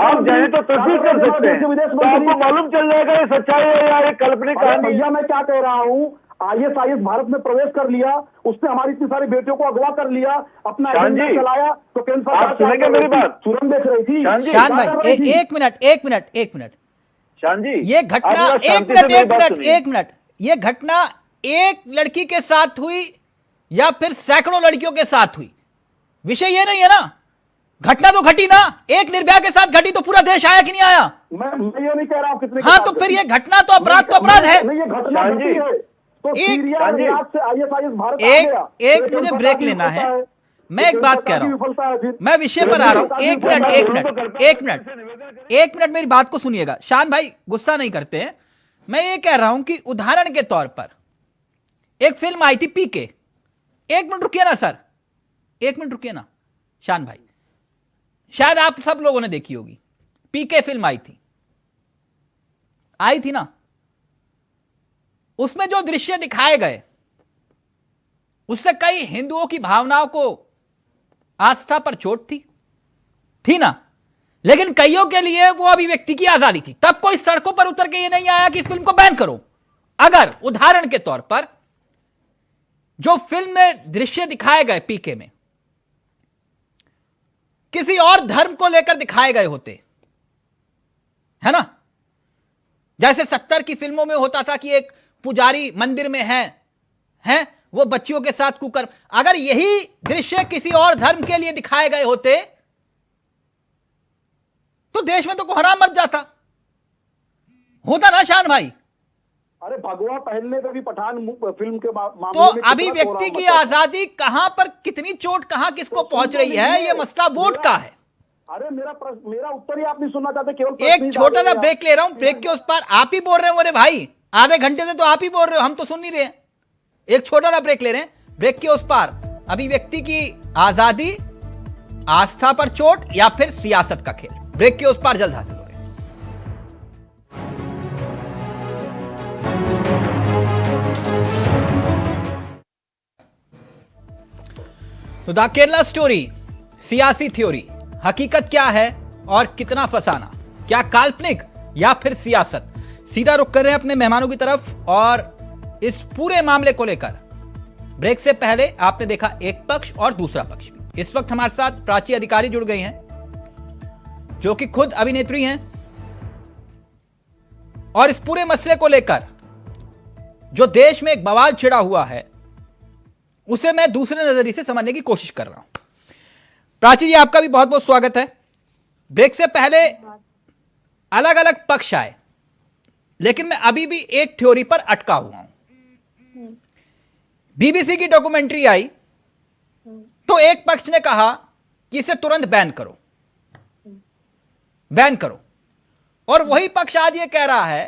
आप चाहें तो तस्दीक कर सकते हैं, तो आपको मालूम चल जाएगा ये सच्चाई है या ये काल्पनिक कहानी। भैया मैं क्या कह रहा हूँ, ISIS भारत में प्रवेश कर लिया, उसने हमारी इतनी सारी बेटियों को अगवा कर लिया, अपना एजेंडा चलाया, तो केंद्र सरकार आप सुनेंगे मेरी बात? तुरंत देख रही थी। शान भाई, एक मिनट शान जी, ये घटना, एक मिनट, ये घटना एक लड़की के साथ हुई या फिर सैकड़ों लड़कियों के साथ हुई? विषय ये नहीं है ना, घटना तो घटी ना, एक निर्भया के साथ घटी तो पूरा देश आया कि नहीं आया? मैं ये नहीं कह रहा हूँ कितने। हाँ, तो फिर ये घटना तो अपराध है। नहीं, ये घटना घटी है तो सीरिया इराक से ISIS भारत आ गया। एक मुझे ब्रेक लेना है। मैं एक बात कह रहा हूं, मैं विषय पर आ रहा हूं। एक मिनट मेरी बात को सुनिएगा। शान भाई गुस्सा नहीं करते हैं। मैं ये कह रहा हूं कि उदाहरण के तौर पर एक फिल्म आई थी पीके। एक मिनट रुकिए ना सर, एक मिनट रुकिए ना शान भाई, शायद आप सब लोगों ने देखी होगी। पीके फिल्म आई थी ना, उसमें जो दृश्य दिखाए गए उससे कई हिंदुओं की भावनाओं को, आस्था पर चोट थी ना, लेकिन कईयों के लिए वो अभिव्यक्ति की आजादी थी। तब कोई सड़कों पर उतर के ये नहीं आया कि इस फिल्म को बैन करो। अगर उदाहरण के तौर पर जो फिल्म में दृश्य दिखाए गए पीके में किसी और धर्म को लेकर दिखाए गए होते, है ना, जैसे 70 की फिल्मों में होता था कि एक पुजारी मंदिर में है वो बच्चियों के साथ कुकर्म, अगर यही दृश्य किसी और धर्म के लिए दिखाए गए होते तो देश में तो कोहराम मच जाता, होता ना शान भाई? अरे भगवा पहनने पे भी पठान फिल्म के मामले तो अभिव्यक्ति की आजादी कहां पर कितनी चोट कहां किसको पहुंच रही है, ये मसला वोट का है। अरे मेरा उत्तर ही आप नहीं सुनना चाहते, केवल एक छोटा सा ब्रेक ले रहा हूं। ब्रेक के उस पर आप ही बोल रहे हो मेरे भाई, आधे घंटे से तो आप ही बोल रहे हो, हम तो सुन नहीं रहे हैं। एक छोटा सा ब्रेक ले रहे हैं। ब्रेक के उस पार अभिव्यक्ति की आजादी, आस्था पर चोट या फिर सियासत का खेल। ब्रेक के उस पार जल्द हाजिर हो रहे हैं। तो द केरला स्टोरी, सियासी थ्योरी, हकीकत क्या है और कितना फसाना, क्या काल्पनिक या फिर सियासत? सीधा रुख कर रहे हैं अपने मेहमानों की तरफ और इस पूरे मामले को लेकर ब्रेक से पहले आपने देखा एक पक्ष और दूसरा पक्ष भी। इस वक्त हमारे साथ प्राची अधिकारी जुड़ गई हैं जो कि खुद अभिनेत्री हैं और इस पूरे मसले को लेकर जो देश में एक बवाल छिड़ा हुआ है उसे मैं दूसरे नजरिए से समझने की कोशिश कर रहा हूं। प्राची जी, आपका भी बहुत बहुत स्वागत है। ब्रेक से पहले अलग अलग पक्ष आए, लेकिन मैं अभी भी एक थ्योरी पर अटका हुआ हूं। बीबीसी की डॉक्यूमेंट्री आई तो एक पक्ष ने कहा कि इसे तुरंत बैन करो, और वही पक्ष आज ये कह रहा है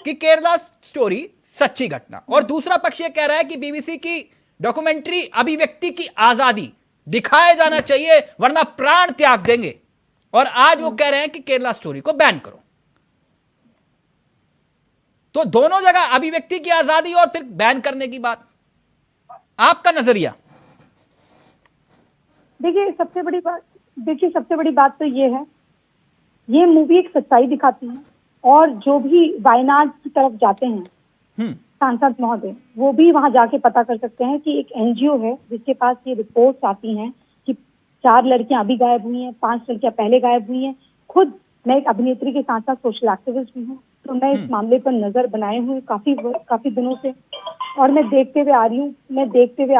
कि केरला स्टोरी सच्ची घटना, और दूसरा पक्ष ये कह रहा है कि बीबीसी की डॉक्यूमेंट्री अभिव्यक्ति की आजादी दिखाया जाना चाहिए वरना प्राण त्याग देंगे, और आज वो कह रहे हैं कि केरला स्टोरी को बैन करो। तो दोनों जगह अभिव्यक्ति की आजादी और फिर बैन करने की बात। आपका नजरिया? देखिए सबसे बड़ी बात तो ये है, ये मूवी एक सच्चाई दिखाती है और जो भी वायनाड की तरफ जाते हैं सांसद महोदय, वो भी वहां जाके पता कर सकते हैं कि एक एनजीओ है जिसके पास ये रिपोर्ट्स आती हैं कि 4 लड़कियां अभी गायब हुई हैं, 5 लड़कियां पहले गायब हुई हैं। खुद मैं एक अभिनेत्री के साथ साथ सोशल एक्टिविस्ट भी हूँ, तो मैं इस मामले पर नजर बनाए हुए काफी दिनों से, और मैं देखते हुए आ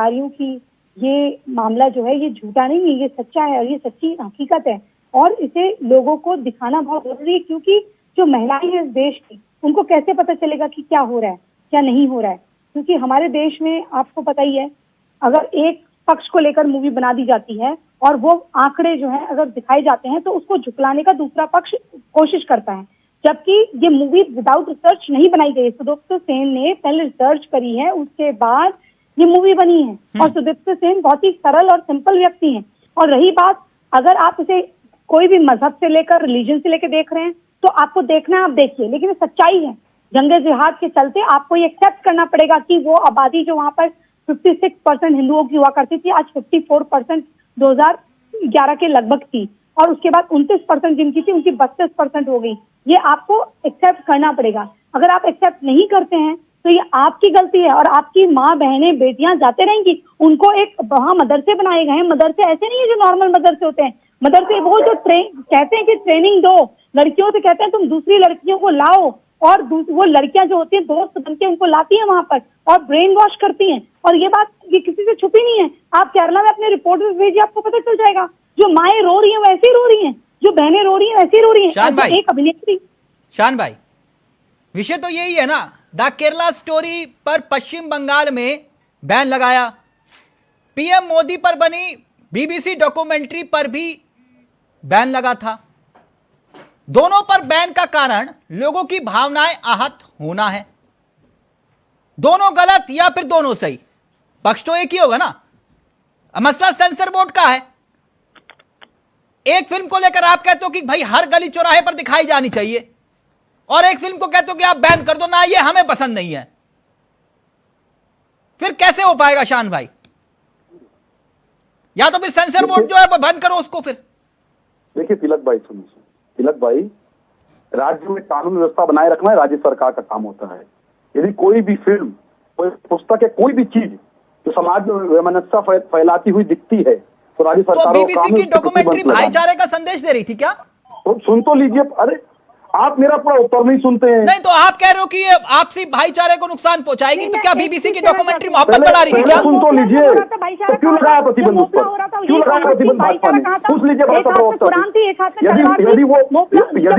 रही हूँ कि ये मामला जो है ये झूठा नहीं है, ये सच्चा है और ये सच्ची हकीकत है, और इसे लोगों को दिखाना बहुत जरूरी है, क्योंकि जो महिलाएं हैं इस देश की, उनको कैसे पता चलेगा कि क्या हो रहा है क्या नहीं हो रहा है। क्योंकि हमारे देश में आपको पता ही है, अगर एक पक्ष को लेकर मूवी बना दी जाती है और वो आंकड़े जो है अगर दिखाए जाते हैं तो उसको झुकलाने का दूसरा पक्ष कोशिश करता है, जबकि ये मूवी विदाउट रिसर्च नहीं बनाई गई। सुदीप्त सेन ने पहले रिसर्च करी है, उसके बाद ये मूवी बनी है, और सुदीप्त सेन बहुत ही सरल और सिंपल व्यक्ति हैं। और रही बात, अगर आप इसे कोई भी मजहब से लेकर रिलीजन से लेकर देख रहे हैं तो आपको देखना है, आप देखिए, लेकिन सच्चाई है। जंगे जिहाद के चलते आपको ये एक्सेप्ट करना पड़ेगा कि वो आबादी जो वहां पर 56% हिंदुओं की हुआ करती थी, आज 54% 2011 के लगभग थी, और उसके बाद 29% जिनकी थी उनकी 32% हो गई। ये आपको एक्सेप्ट करना पड़ेगा। अगर आप एक्सेप्ट नहीं करते हैं तो ये आपकी गलती है, और आपकी माँ बहनें बेटियां जाते रहेंगी। उनको एक वहाँ मदरसे बनाए गए हैं, मदरसे ऐसे नहीं है जो नॉर्मल मदरसे होते हैं, मदरसे वो जो कहते हैं कि ट्रेनिंग दो लड़कियों से, कहते हैं तुम दूसरी लड़कियों को लाओ, और वो लड़कियां जो होती हैं दोस्त बनके उनको लाती हैं वहां पर और ब्रेन वॉश करती हैं। और ये बात ये किसी से छुपी नहीं है। आप केरला में अपने रिपोर्टर्स भेजिए, आपको पता चल जाएगा। जो माएँ रो रही हैं वैसे ही रो रही हैं, जो बहनें रो रही हैं वैसे ही रो रही हैं। एक अभिनेत्री, शान भाई, विषय तो यही है ना, द केरला स्टोरी पर पश्चिम बंगाल में बैन लगाया, पीएम मोदी पर बनी बीबीसी डॉक्यूमेंट्री पर भी बैन लगा था। दोनों पर बैन का कारण लोगों की भावनाएं आहत होना है। दोनों गलत या फिर दोनों सही, पक्ष तो एक ही होगा ना। मसला सेंसर बोर्ड का है। एक फिल्म को लेकर आप कहते हो कि भाई हर गली चौराहे पर दिखाई जानी चाहिए, और एक फिल्म को कहते हो कि आप बैन कर दो ना, ये हमें पसंद नहीं है। फिर कैसे हो पाएगा शान भाई? या तो फिर सेंसर बोर्ड जो है वो बंद करो उसको। फिर देखिए तिलक भाई, सुनिए तिलक भाई, राज्य में कानून व्यवस्था बनाए रखना है राज्य सरकार का काम होता है। यदि कोई भी फिल्म, कोई पुस्तक या कोई भी चीज जो समाज में वैमनस्यता फैलाती हुई दिखती है तो राज्य सरकार बीबीसी की डॉक्यूमेंट्री भाईचारे का संदेश दे रही थी क्या? तो सुन तो लीजिए। अरे आप मेरा पूरा उत्तर नहीं सुनते हैं। नहीं तो आप कह रहे हो कि ये आपसी भाईचारे को नुकसान पहुंचाएगी, तो क्या बीबीसी की डॉक्यूमेंट्री मोहब्बत बढ़ा रही थी क्या? सुन तो लीजिए, तो क्यों लगाया प्रतिबंध उस पर? क्यों लगाया प्रतिबंध भाजपा ने? पूछ लीजिए भाजपा प्रवक्ता से। यदि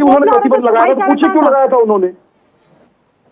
उन्होंने प्रतिबंध लगाया तो पूछिए क्यों लगाया था उन्होंने।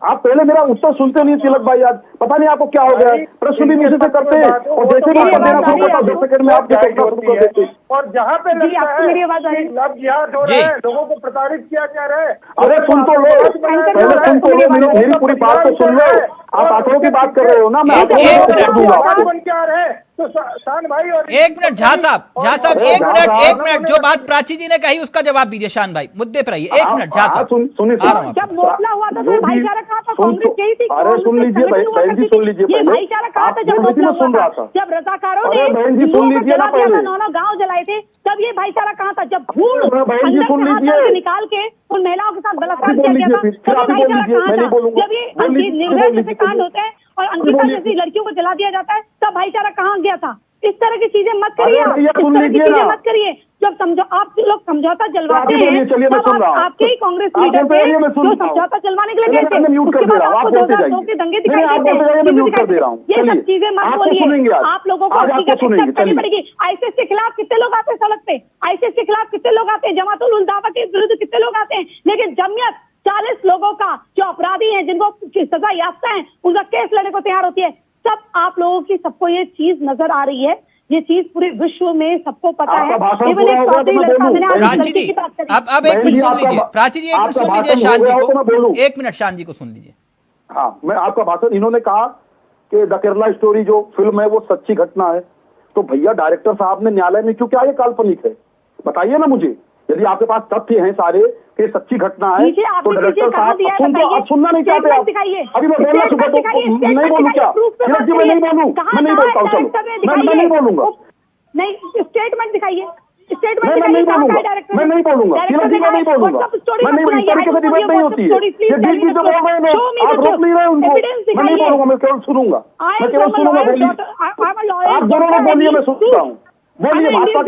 आप पहले मेरा उत्तर सुनते नहीं तिलक भाई, आज पता नहीं आपको क्या हो गया। प्रश्न भी मुझे से करते हैं और जैसे भी उत्तर देना शुरू करता 2 सेकंड में आपके शुरू कर देते हैं। और जहाँ पे लगता है लब जिहाद हो रहा है, लोगों को प्रताड़ित किया जा रहा है। अरे सुन तो लो, पहले सुन तो लो, मेरी पूरी बात तो सुन लो। आप आंकड़ों की बात कर रहे हो ना, मैं बन के आ रहे हैं तो शान भाई। और एक मिनट झा साहब एक मिनट, जो बात प्राची जी ने कही उसका जवाब दीजिए शान भाई, मुद्दे पर आइए। 1 मिनट झा साहब, सुनिए। जब मोपला हुआ था तो भाईचारा कहा था, कांग्रेस यही थी। अरे सुन लीजिए बहन जी, सुन लीजिए पहले। भाईचारा कहा था जब मोपला हुआ था, जब रजाकारों ने बहन जी सुन लीजिए ना पहले, 9 गाँव जलाए थे, तब ये भाईचारा कहा था। जब भूल बहन जी सुन लीजिए, निकाल के उन महिलाओं के साथ बलात्कार किया गया था, तब भाईचारा कहा था। जब ये निर्भया जैसे कांड होते हैं और अंकिता जैसी लड़कियों को जला दिया जाता है, तब भाईचारा कहाँ गया था? इस तरह की चीजें मत करिए, इस तरह की चीजें मत करिए। जब आप लोग समझौता जलवाते हैं, तब आपके ही कांग्रेस लीडर थे जो समझौता चलवाने के लिए गए थे, उसके बाद आपको 2002 के दंगे दिखाई देते हैं। ये सब चीजें मत बोलिए। आप लोगों को एक्सेप्ट करनी पड़ेगी। आईसीएस के खिलाफ कितने लोग आते हैं सड़क पे? आईसीएस के खिलाफ कितने लोग आते हैं? जमातुल उल दावा के विरुद्ध कितने लोग आते हैं? लेकिन जमीयत 40 लोगों का जो अपराधी हैं, जिनको सजा याफ्ता है, उनका केस लड़ने को तैयार होती है। सब आप लोगों की सबको ये चीज नजर आ रही है, ये चीज पूरे विश्व में सबको पता है। प्राची जी अब एक मिनट सुन लीजिए, प्राची जी एक मिनट सुन लीजिए शान जी को, 1 मिनट शान जी को सुन लीजिए। हाँ, मैं आपका भाषण, इन्होंने कहा कि द केरला स्टोरी जो फिल्म है वो सच्ची घटना है, तो भैया डायरेक्टर साहब ने न्यायालय में क्यों, क्या ये काल्पनिक है? बताइए ना मुझे। यदि आपके पास तथ्य हैं सारे कि सच्ची घटना है नीचे आपने तो डायरेक्टर कहाँ साहब दिया है सुन तो बताइए। आप सुनना नहीं चाहते आप। दिखाइए। अभी मैं बोलना शुरू स्टेटमेंट दिखाइए, नहीं बोलूँ क्या? स्टेटमेंट जी मैं नहीं बोलूँ, मैं नहीं बोलता हूँ, चलो मैं नहीं बोलूंगा, नहीं स्टेटमेट दिखाइए, स्टेटमेंट मैं नहीं बोलूंगा, मैं नहीं बोलूंगा, तिलक जी मैं नहीं बोलूंगा, मैं नहीं, इस तरीके से डिबेट नहीं होती है, ये बीच बीच में बोल रहे हैं लोग, आप रोक नहीं रहे उनको, मैं नहीं बोलूंगा, मैं केवल सुनूंगा, मैं केवल सुनूंगा, बोलिए आप दोनों लोग बोलिए, मैं सुनता हूँ, बोलिए भाजपा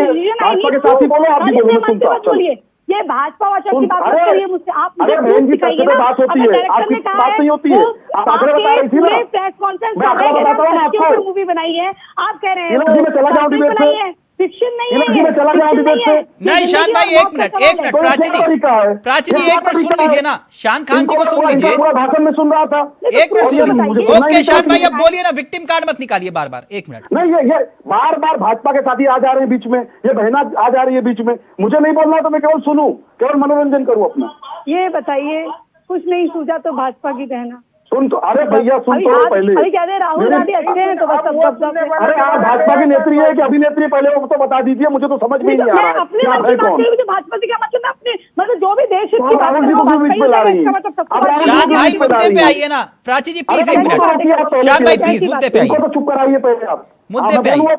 के साथी बोलो, आप भी बोलो, मैं सुनता हूँ। चलिए ये भाजपा वाचक की बात मत करिए मुझसे, आप अरे बहन जी सत्य पे बात होती है, आपकी बात नहीं होती है, आप आंकड़े बता रही थी ना, प्रेस कॉन्फ्रेंस मैं आंकड़ा बताता हूँ ना आपको, मूवी बनाई है, आप कह रहे हैं तिलक जी मैं चला जाऊँ डिबेट से, फिक्शन नहीं तिलक जी मैं चला जाऊँ डिबेट से, नहीं शान भाई एक मिनट प्राची जी एक मिनट सुन लीजिए ना, शान खान जी को सुन लीजिए, पूरा भाषण में सुन रहा था, एक मिनट सुन लीजिए। ओके शान भाई अब बोलिए ना, विक्टिम कार्ड मत निकालिए बार बार, एक मिनट। नहीं ये बार बार भाजपा के साथी आ जा रहे हैं बीच में, ये बहना आ जा रही है बीच में, मुझे नहीं बोलना तो मैं केवल सुनूं, केवल मनोरंजन करूं अपना। ये बताइए कुछ नहीं सूझा तो भाजपा की बहना सुन तो, अरे भैया सुन तो पहले, अभी कह रहे राहुल गांधी अच्छे हैं तो बस अरे आप भाजपा की नेत्री है कि अभिनेत्री, पहले वो तो बता दीजिए, मुझे तो समझ में ही नहीं आ रहा है अपने क्या है कौन। मुझे भाजपा से क्या मतलब, मैं अपने मतलब जो भी देश हित की बात राहुल जी को क्यों बीच में ला रही है? शान भाई मुद्दे पे आइए ना, प्राची जी प्लीज एक मिनट, शान भाई प्लीज मुद्दे पे आइए, तो चुप कराइए पहले आप, मुद्दे पे आइए।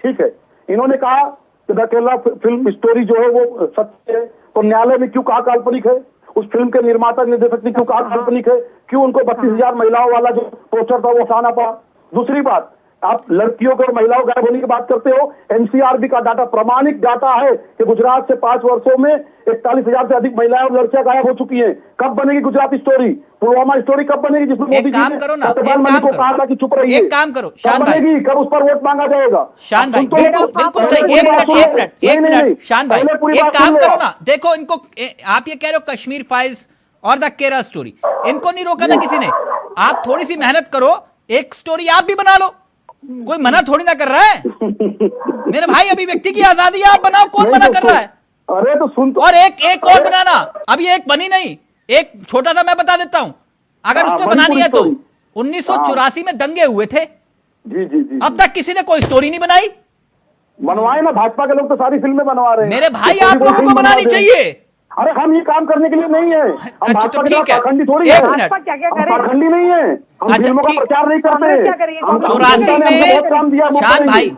ठीक है, इन्होंने कहा कि द केरला फिल्म स्टोरी जो है वो सत्य है, तो न्यायालय में क्यों कहा काल्पनिक है? उस फिल्म के निर्माता निर्देशक ने क्यों कहा काल्पनिक है? क्यों उनको 32,000 महिलाओं वाला जो पोस्टर था वो हटाना पड़ा? दूसरी बात, आप लड़कियों के और महिलाओं गायब होने की बात करते हो, एनसीआरबी का डाटा, प्रमाणिक डाटा है कि गुजरात से 5 वर्षों में 41,000 से अधिक महिलाएं और लड़कियां गायब हो चुकी हैं। कब बनेगी गुजरात स्टोरी, पुलवामा स्टोरी कब बनेगी, जिसमें मोदी जी ने सत्यपाल मलिक को कहा था कि चुप रहिए? एक काम करो शान भाई, बनेगी कब, उस पर वोट मांगा जाएगा? शान भाई बिल्कुल सही, एक मिनट शान भाई एक काम करो ना, देखो इनको आप ये कह रहे हो कश्मीर फाइल्स और द केरला स्टोरी, इनको नहीं रोका ना किसी ने, आप थोड़ी सी मेहनत करो, एक स्टोरी आप भी बना लो, कोई मना थोड़ी ना कर रहा है मेरे भाई, अभी व्यक्ति की आजादी है, आप बनाओ, कौन मना कर रहा है? अरे तो सुन तो, और एक और बनाना, अभी एक बनी नहीं, एक छोटा सा मैं बता देता हूं, अगर उसको बनानी है तो 1984 में दंगे हुए थे, जी अब तक किसी ने कोई स्टोरी नहीं बनाई। बनवाए ना, भाजपा के लोग तो सारी फिल्में बनवा रहे हैं मेरे भाई, आप लोगों को बनानी चाहिए। अरे हम ये काम करने के लिए नहीं है, हम अच्छा तो भाजपा ठीक है, पाखंडी थोड़ी एक है, मिनट, पाखंडी नहीं है, हम अच्छा, फिल्मों का ठीक। प्रचार नहीं करते। 84 में शान भाई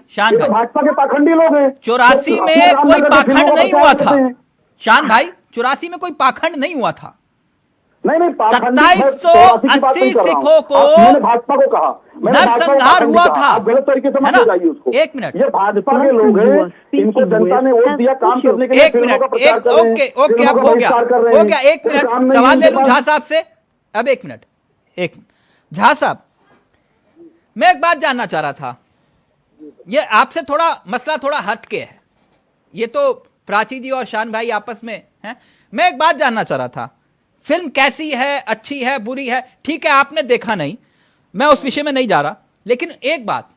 भाजपा के पाखंडी लोग हैं। 84 में कोई पाखंड नहीं हुआ था शान भाई, 84 में कोई पाखंड नहीं हुआ था। नहीं 2780 सिखों को भाजपा को कहा, नरसंहार हुआ था, गलत तरीके से मत जाइए उसको। एक मिनट, ये भाजपा के लोग हैं, इनको जनता ने वोट दिया काम करने के लिए, एक मिनट, ओके अब हो गया, एक मिनट सवाल ले लूं झा साहब से, अब एक मिनट झा साहब, मैं एक बात जानना चाह रहा था, ये आपसे थोड़ा मसला थोड़ा हटके है, ये तो प्राची जी और शान भाई आपस में हैं, मैं एक बात जानना चाह रहा था, फिल्म कैसी है, अच्छी है, बुरी है, ठीक है आपने देखा नहीं, मैं उस विषय में नहीं जा रहा, लेकिन एक बात,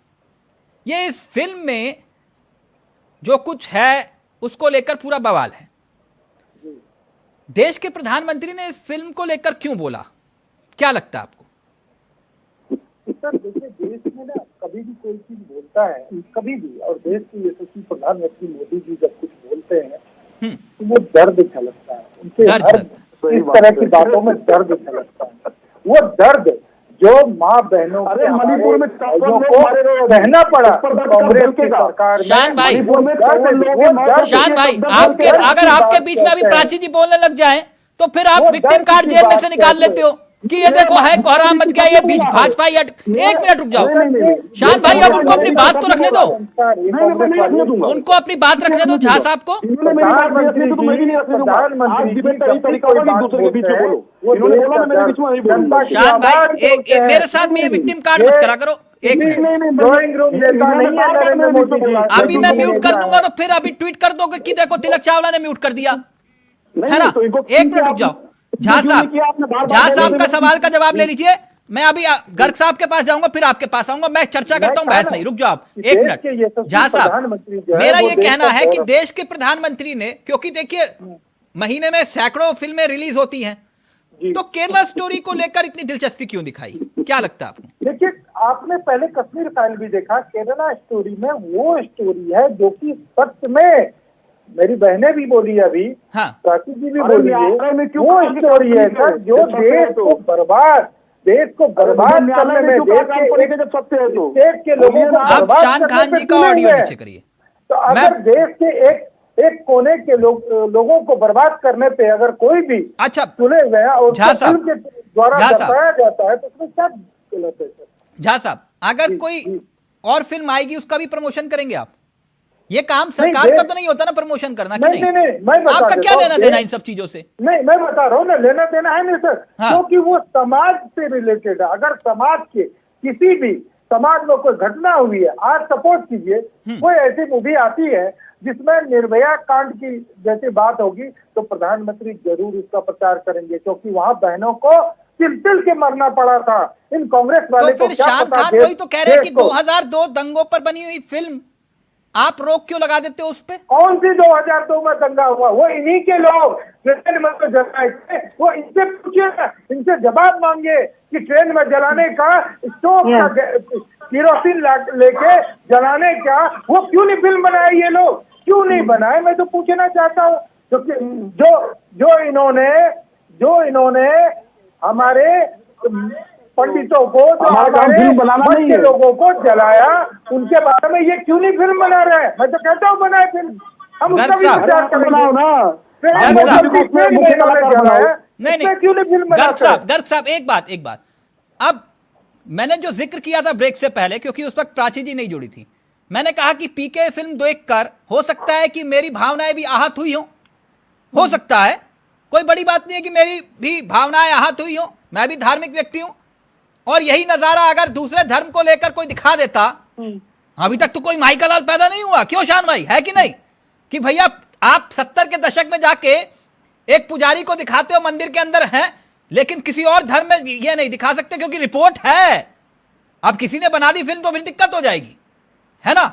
ये इस फिल्म में जो कुछ है उसको लेकर पूरा बवाल है, देश के प्रधानमंत्री ने इस फिल्म को लेकर क्यों बोला, क्या लगता है आपको? सर देखिए, देश में ना कभी भी कोई चीज बोलता है, कभी भी, और देश के यशस्वी प्रधानमंत्री मोदी जी जब कुछ बोलते हैं तो वो दर्द झलकता है, उनके हर इस तरह की बातों में दर्द झलकता है, वो दर्द जो माँ बहनों, अरे मणिपुर में कहना पड़ा कांग्रेस की सरकार, शान भाई आपके, अगर आपके बीच में अभी प्राची जी बोलने लग जाएं तो फिर आप विक्टिम कार्ड जेल में से निकाल लेते हो कि ये देखो है कोहराम मच गया, ये बीच भाजपा या एक मिनट रुक जाओ शान भाई, अब उनको अपनी बात तो रखने दो, उनको अपनी बात रखने दो झा साहब को। शान भाई मेरे साथ में ये विक्टिम कार्ड मत करा करो, एक मिनट, अभी मैं म्यूट कर दूंगा तो फिर अभी ट्वीट कर दोगे कि देखो तिलक चावला ने म्यूट कर दिया, है ना? एक मिनट रुक जाओ झा साहब का सवाल का जवाब ले लीजिए, मैं अभी गर्ग साहब के पास जाऊंगा, फिर आपके पास आऊंगा, मैं चर्चा करता हूं, बहस नहीं, रुक जाओ आप एक मिनट। झा साहब मेरा ये कहना है कि देश के प्रधानमंत्री ने, क्योंकि देखिए महीने में सैकड़ों फिल्में रिलीज होती हैं, तो केरला स्टोरी को लेकर इतनी दिलचस्पी क्यों दिखाई, क्या लगता है आपको? देखिए, आपने पहले कश्मीर फाइल भी देखा, केरला स्टोरी में वो स्टोरी है जो कि सच में मेरी बहनें भी बोली है अभी, हाँ, प्राची जी भी बोली है, वो स्टोरी है सर जो देश को बर्बाद करने में, देश के लोगों को आप शान खान जी का ऑडियो नीचे करिए। तो अगर देश के एक कोने के लोगों को बर्बाद करने पे अगर कोई भी अच्छा चुने गए और झा साहब, फिल्म के द्वारा झा साहब, दर्शाया जाता है तो उसमें क्या गलत है सर? झा साहब, अगर कोई और फिल्म आएगी उसका भी प्रमोशन करेंगे आप? ये काम सरकार का तो नहीं होता ना प्रमोशन करना, कि नहीं? मैं बता आपका क्या लेना देना इन सब चीजों से? नहीं, मैं बता रहा हूँ ना, लेना देना है नहीं सर, क्योंकि वो समाज से रिलेटेड है। अगर समाज के किसी भी समाज में कोई घटना हुई है, आज सपोज कीजिए कोई ऐसी मूवी आती है जिसमें निर्भया कांड की जैसी बात होगी तो प्रधानमंत्री जरूर उसका प्रचार करेंगे, क्योंकि वहां बहनों को तिल के मरना पड़ा था। इन कांग्रेस वाले तो फिर शान खान वही तो कह रहे हैं कि 2002 दंगों पर बनी हुई फिल्म आप रोक क्यों लगा देते हो उस पे? कौन सी 2002 में दंगा हुआ? वो इन्हीं के लोग ट्रेन में तो जलाए थे, वो इनसे पूछिए, इनसे जवाब मांगे कि ट्रेन में जलाने का स्टोव का केरोसिन लेके जलाने का वो क्यों नहीं फिल्म बनाए? ये लोग क्यों नहीं बनाए? मैं तो पूछना चाहता हूँ। जो इन्होंने हमारे पंडितों को, जो हमारे लोगों को जलाया, उनके बारे में ये क्यों नहीं फिल्म बना रहे हैं? मैं तो कहता हूँ बनाए फिल्म, हम उसका भी विचार करेंगे ना। गर्ग साहब एक बात, अब मैंने जो जिक्र किया था ब्रेक से पहले, क्योंकि उस वक्त प्राची जी नहीं जुड़ी थी, मैंने कहा कि पीके फिल्म देखकर हो सकता है कि मेरी भावनाएं भी आहत हुई हो सकता है, कोई बड़ी बात नहीं है कि मेरी भी भावनाएं आहत हुई हो, मैं भी धार्मिक व्यक्ति हूं, और यही नजारा अगर दूसरे धर्म को लेकर कोई दिखा देता, अभी तक तो कोई माई का लाल पैदा नहीं हुआ, क्यों शान भाई, है कि नहीं? कि भैया आप 70 के दशक में जाके एक पुजारी को दिखाते हो मंदिर के अंदर है, लेकिन किसी और धर्म में ये नहीं दिखा सकते क्योंकि रिपोर्ट है। अब किसी ने बना दी फिल्म तो फिर दिक्कत हो जाएगी, है ना,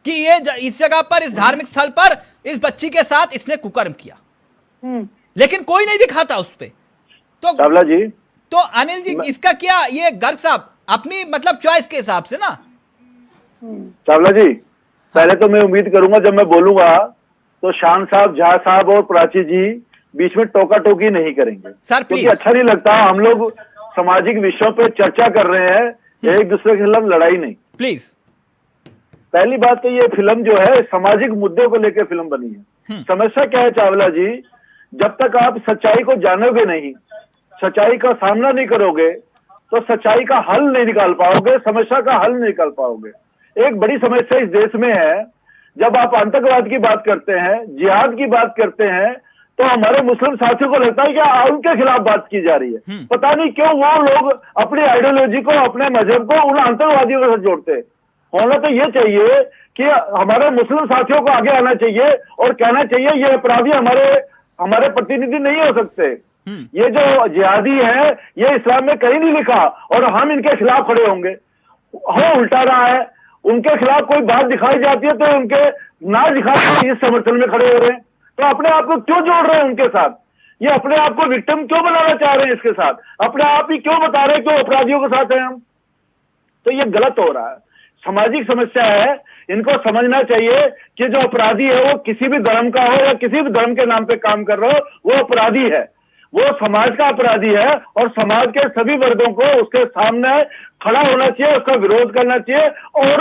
कि ये इस जगह पर, इस धार्मिक स्थल पर इस बच्ची के साथ इसने कुकर्म किया, लेकिन कोई नहीं दिखाता उस पे। तो चावला जी, तो अनिल जी इसका क्या, ये गर्ग साहब अपनी मतलब चॉइस के हिसाब से ना। चावला जी, पहले तो मैं उम्मीद करूंगा जब मैं बोलूंगा तो शान साहब, झा साहब और प्राची जी बीच में टोका टोकी नहीं करेंगे सर, क्योंकि अच्छा नहीं लगता। हम लोग सामाजिक विषयों पे चर्चा कर रहे हैं, एक दूसरे के खिलाफ लड़ाई नहीं। प्लीज, पहली बात तो ये फिल्म जो है सामाजिक मुद्दों को लेकर फिल्म बनी है। समस्या क्या है चावला जी, जब तक आप सच्चाई को जानोगे नहीं, सच्चाई का सामना नहीं करोगे तो सच्चाई का हल नहीं निकाल पाओगे, समस्या का हल नहीं निकाल पाओगे। एक बड़ी समस्या इस देश में है, जब आप आतंकवाद की बात करते हैं, जिहाद की बात करते हैं, तो हमारे मुस्लिम साथियों को लगता है कि उनके खिलाफ बात की जा रही है। पता नहीं क्यों वो लोग अपनी आइडियोलॉजी को, अपने मजहब को उन आतंकवादियों के साथ जोड़ते हैं। होना तो ये चाहिए कि हमारे मुस्लिम साथियों को आगे आना चाहिए और कहना चाहिए ये अपराधी हमारे प्रतिनिधि नहीं हो सकते। ये जो जिहादी है ये इस्लाम में कहीं नहीं लिखा और हम इनके खिलाफ खड़े होंगे। हो उल्टा रहा है, उनके खिलाफ कोई बात दिखाई जाती है तो उनके ना दिखाते इस समर्थन में खड़े हो रहे हैं। तो अपने आप को क्यों जोड़ रहे हैं उनके साथ? ये अपने आप को विक्टिम क्यों बनाना चाह रहे हैं इसके साथ? अपने आप ही क्यों बता रहे हैं क्यों अपराधियों के साथ हैं हम? तो ये गलत हो रहा है, सामाजिक समस्या है। इनको समझना चाहिए कि जो अपराधी है वो किसी भी धर्म का हो या किसी भी धर्म के नाम पे काम कर रहा हो, वो अपराधी है, वो समाज का अपराधी है और समाज के सभी वर्गों को उसके सामने खड़ा होना चाहिए, उसका विरोध करना चाहिए और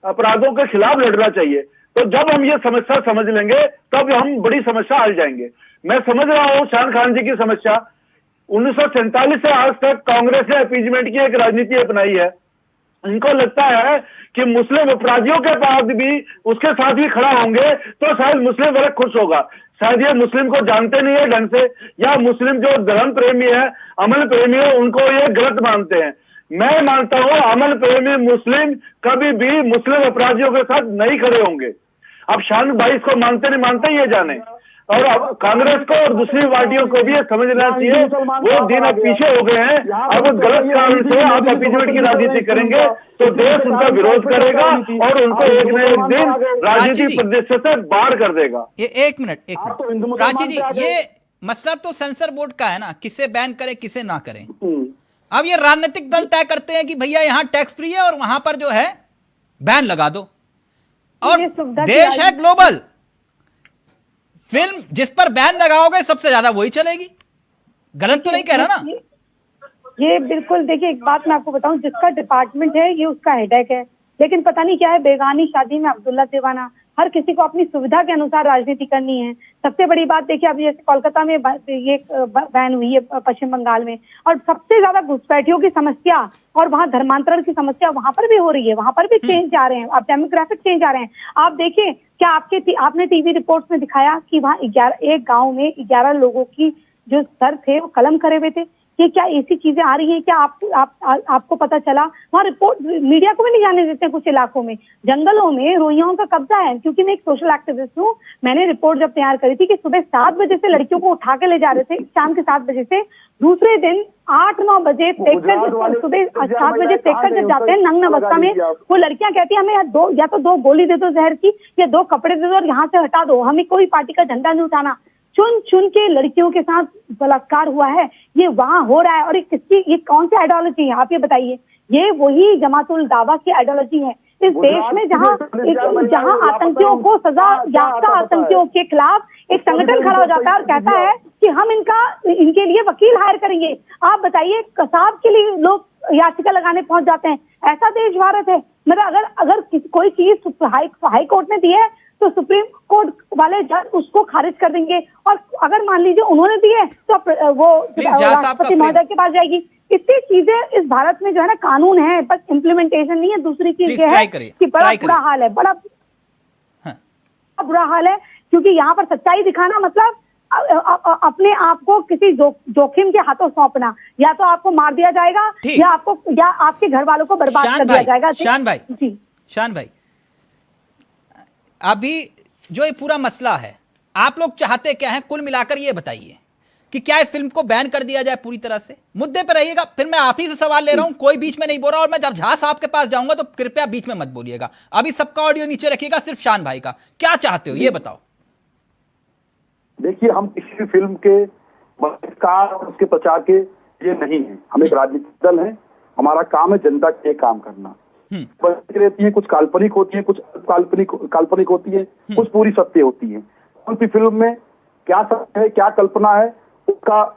अपराधों के खिलाफ लड़ना चाहिए। तो जब हम ये समस्या समझ लेंगे तब हम बड़ी समस्या हल जाएंगे। मैं समझ रहा हूँ शान खान जी की समस्या, 1947 से आज तक कांग्रेस ने अपीजमेंट की एक राजनीति अपनाई है। इनको लगता है कि मुस्लिम अपराधियों के पास भी उसके साथ भी खड़ा होंगे तो शायद मुस्लिम वर्ग खुश होगा। शायद ये मुस्लिम को जानते नहीं है ढंग से, या मुस्लिम जो धर्म प्रेमी है, अमल प्रेमी है, उनको ये गलत मानते हैं। मैं मानता हूं अमल प्रेमी मुस्लिम कभी भी मुस्लिम अपराधियों के साथ नहीं खड़े होंगे। अब शान भाई इसको मानते नहीं मानते ये जाने, और अब कांग्रेस को और दूसरी पार्टियों को भी समझना चाहिए वो दिन अब पीछे हो गए हैं। अब गलत कारण से आप अपीजमेंट की राजनीति करेंगे तो देश उनका विरोध करेगा और उनको एक न एक दिन राजनीतिक परिदृश्य से बाहर कर देगा। एक मिनट प्राची जी, ये मसला तो सेंसर बोर्ड का है ना, किसे बैन करें किसे ना करें। अब ये राजनीतिक दल तय करते हैं कि भैया यहाँ टैक्स फ्री है और वहां पर जो है बैन लगा दो। और देश है ग्लोबल, फिल्म जिस पर बैन लगाओगे सबसे ज्यादा वही चलेगी। गलत तो नहीं कह रहा ना? ये बिल्कुल, देखिए एक बात मैं आपको बताऊं, जिसका डिपार्टमेंट है ये उसका हेडेक है, लेकिन पता नहीं क्या है, बेगानी शादी में अब्दुल्ला दीवाना, हर किसी को अपनी सुविधा के अनुसार राजनीति करनी है। सबसे बड़ी बात देखिए, अभी जैसे कोलकाता में ये बैन हुई है, पश्चिम बंगाल में, और सबसे ज्यादा घुसपैठियों की समस्या और वहाँ धर्मांतरण की समस्या वहां पर भी हो रही है, वहां पर भी चेंज आ रहे हैं, अब डेमोग्राफिक चेंज आ रहे हैं। आप देखिए, क्या आपने टीवी रिपोर्ट्स में दिखाया कि वहाँ एक गाँव में 11 लोगों की जो सर थे वो कलम करे हुए थे। ये क्या ऐसी चीजें आ रही हैं? क्या आपको पता चला? वहाँ रिपोर्ट मीडिया को भी नहीं जाने देते कुछ इलाकों में, जंगलों में रोहिंग्याओं का कब्जा है। क्योंकि मैं एक सोशल एक्टिविस्ट हूँ, मैंने रिपोर्ट जब तैयार करी थी कि सुबह 7 बजे से लड़कियों को उठा के ले जा रहे थे, शाम के 7 बजे से, दूसरे दिन 8-9 बजे फेंककर, सुबह 7 बजे फेंककर जब जाते हैं नग्न अवस्था में, वो लड़कियां कहती है हमें या तो 2 गोली दे दो जहर की, या 2 कपड़े दे दो और यहाँ से हटा दो, हमें कोई पार्टी का झंडा नहीं उठाना। चुन के लड़कियों के साथ बलात्कार हुआ है, ये वहां हो रहा है। और ये कौन सी आइडियोलॉजी है, आप ये बताइए? ये वही जमातुल दावा की आइडियोलॉजी है इस देश में, जहां आतंकियों को सजा याफ्ता आतंकियों के खिलाफ एक संगठन खड़ा हो जाता है और कहता है कि हम इनके लिए वकील हायर करेंगे। आप बताइए, कसाब के लिए लोग याचिका लगाने पहुंच जाते हैं। ऐसा देश भारत है? मतलब अगर कोई चीज हाई कोर्ट ने दी है तो सुप्रीम कोर्ट वाले जज उसको खारिज कर देंगे, और अगर मान लीजिए उन्होंने दिए तो वो राष्ट्रपति महोदय के पास जाएगी। इतनी चीजें इस भारत में जो है ना, कानून है, बस इम्प्लीमेंटेशन नहीं है। दूसरी चीज ये है कि बड़ा बुरा हाल है, बड़ा बुरा हाल है, क्योंकि यहाँ पर सच्चाई दिखाना मतलब अपने आप को किसी जोखिम के हाथों सौंपना। या तो आपको मार दिया जाएगा या आपके घर वालों को बर्बाद कर दिया जाएगा। शान भाई, अभी जो ये पूरा मसला है, आप लोग चाहते क्या हैं? कुल मिलाकर ये बताइए कि क्या इस फिल्म को बैन कर दिया जाए पूरी तरह से? मुद्दे पर रहिएगा, फिर मैं आप ही से सवाल ले रहा हूं, कोई बीच में नहीं बोल रहा। और मैं जब झा साहब के पास जाऊंगा तो कृपया बीच में मत बोलिएगा। अभी सबका ऑडियो नीचे रखिएगा, सिर्फ शान भाई का। क्या चाहते हो ये बताओ। देखिए, हम किसी भी फिल्म के बहिष्कार और उसके प्रचार के ये नहीं है। हम एक राजनीतिक दल है, हमारा काम है जनता के लिए काम करना। रहती है, कुछ काल्पनिक होती है, कुछ काल्पनिक होती है, कुछ पूरी सत्य होती है। कौन सी फिल्म में क्या सत्य है, क्या कल्पना है,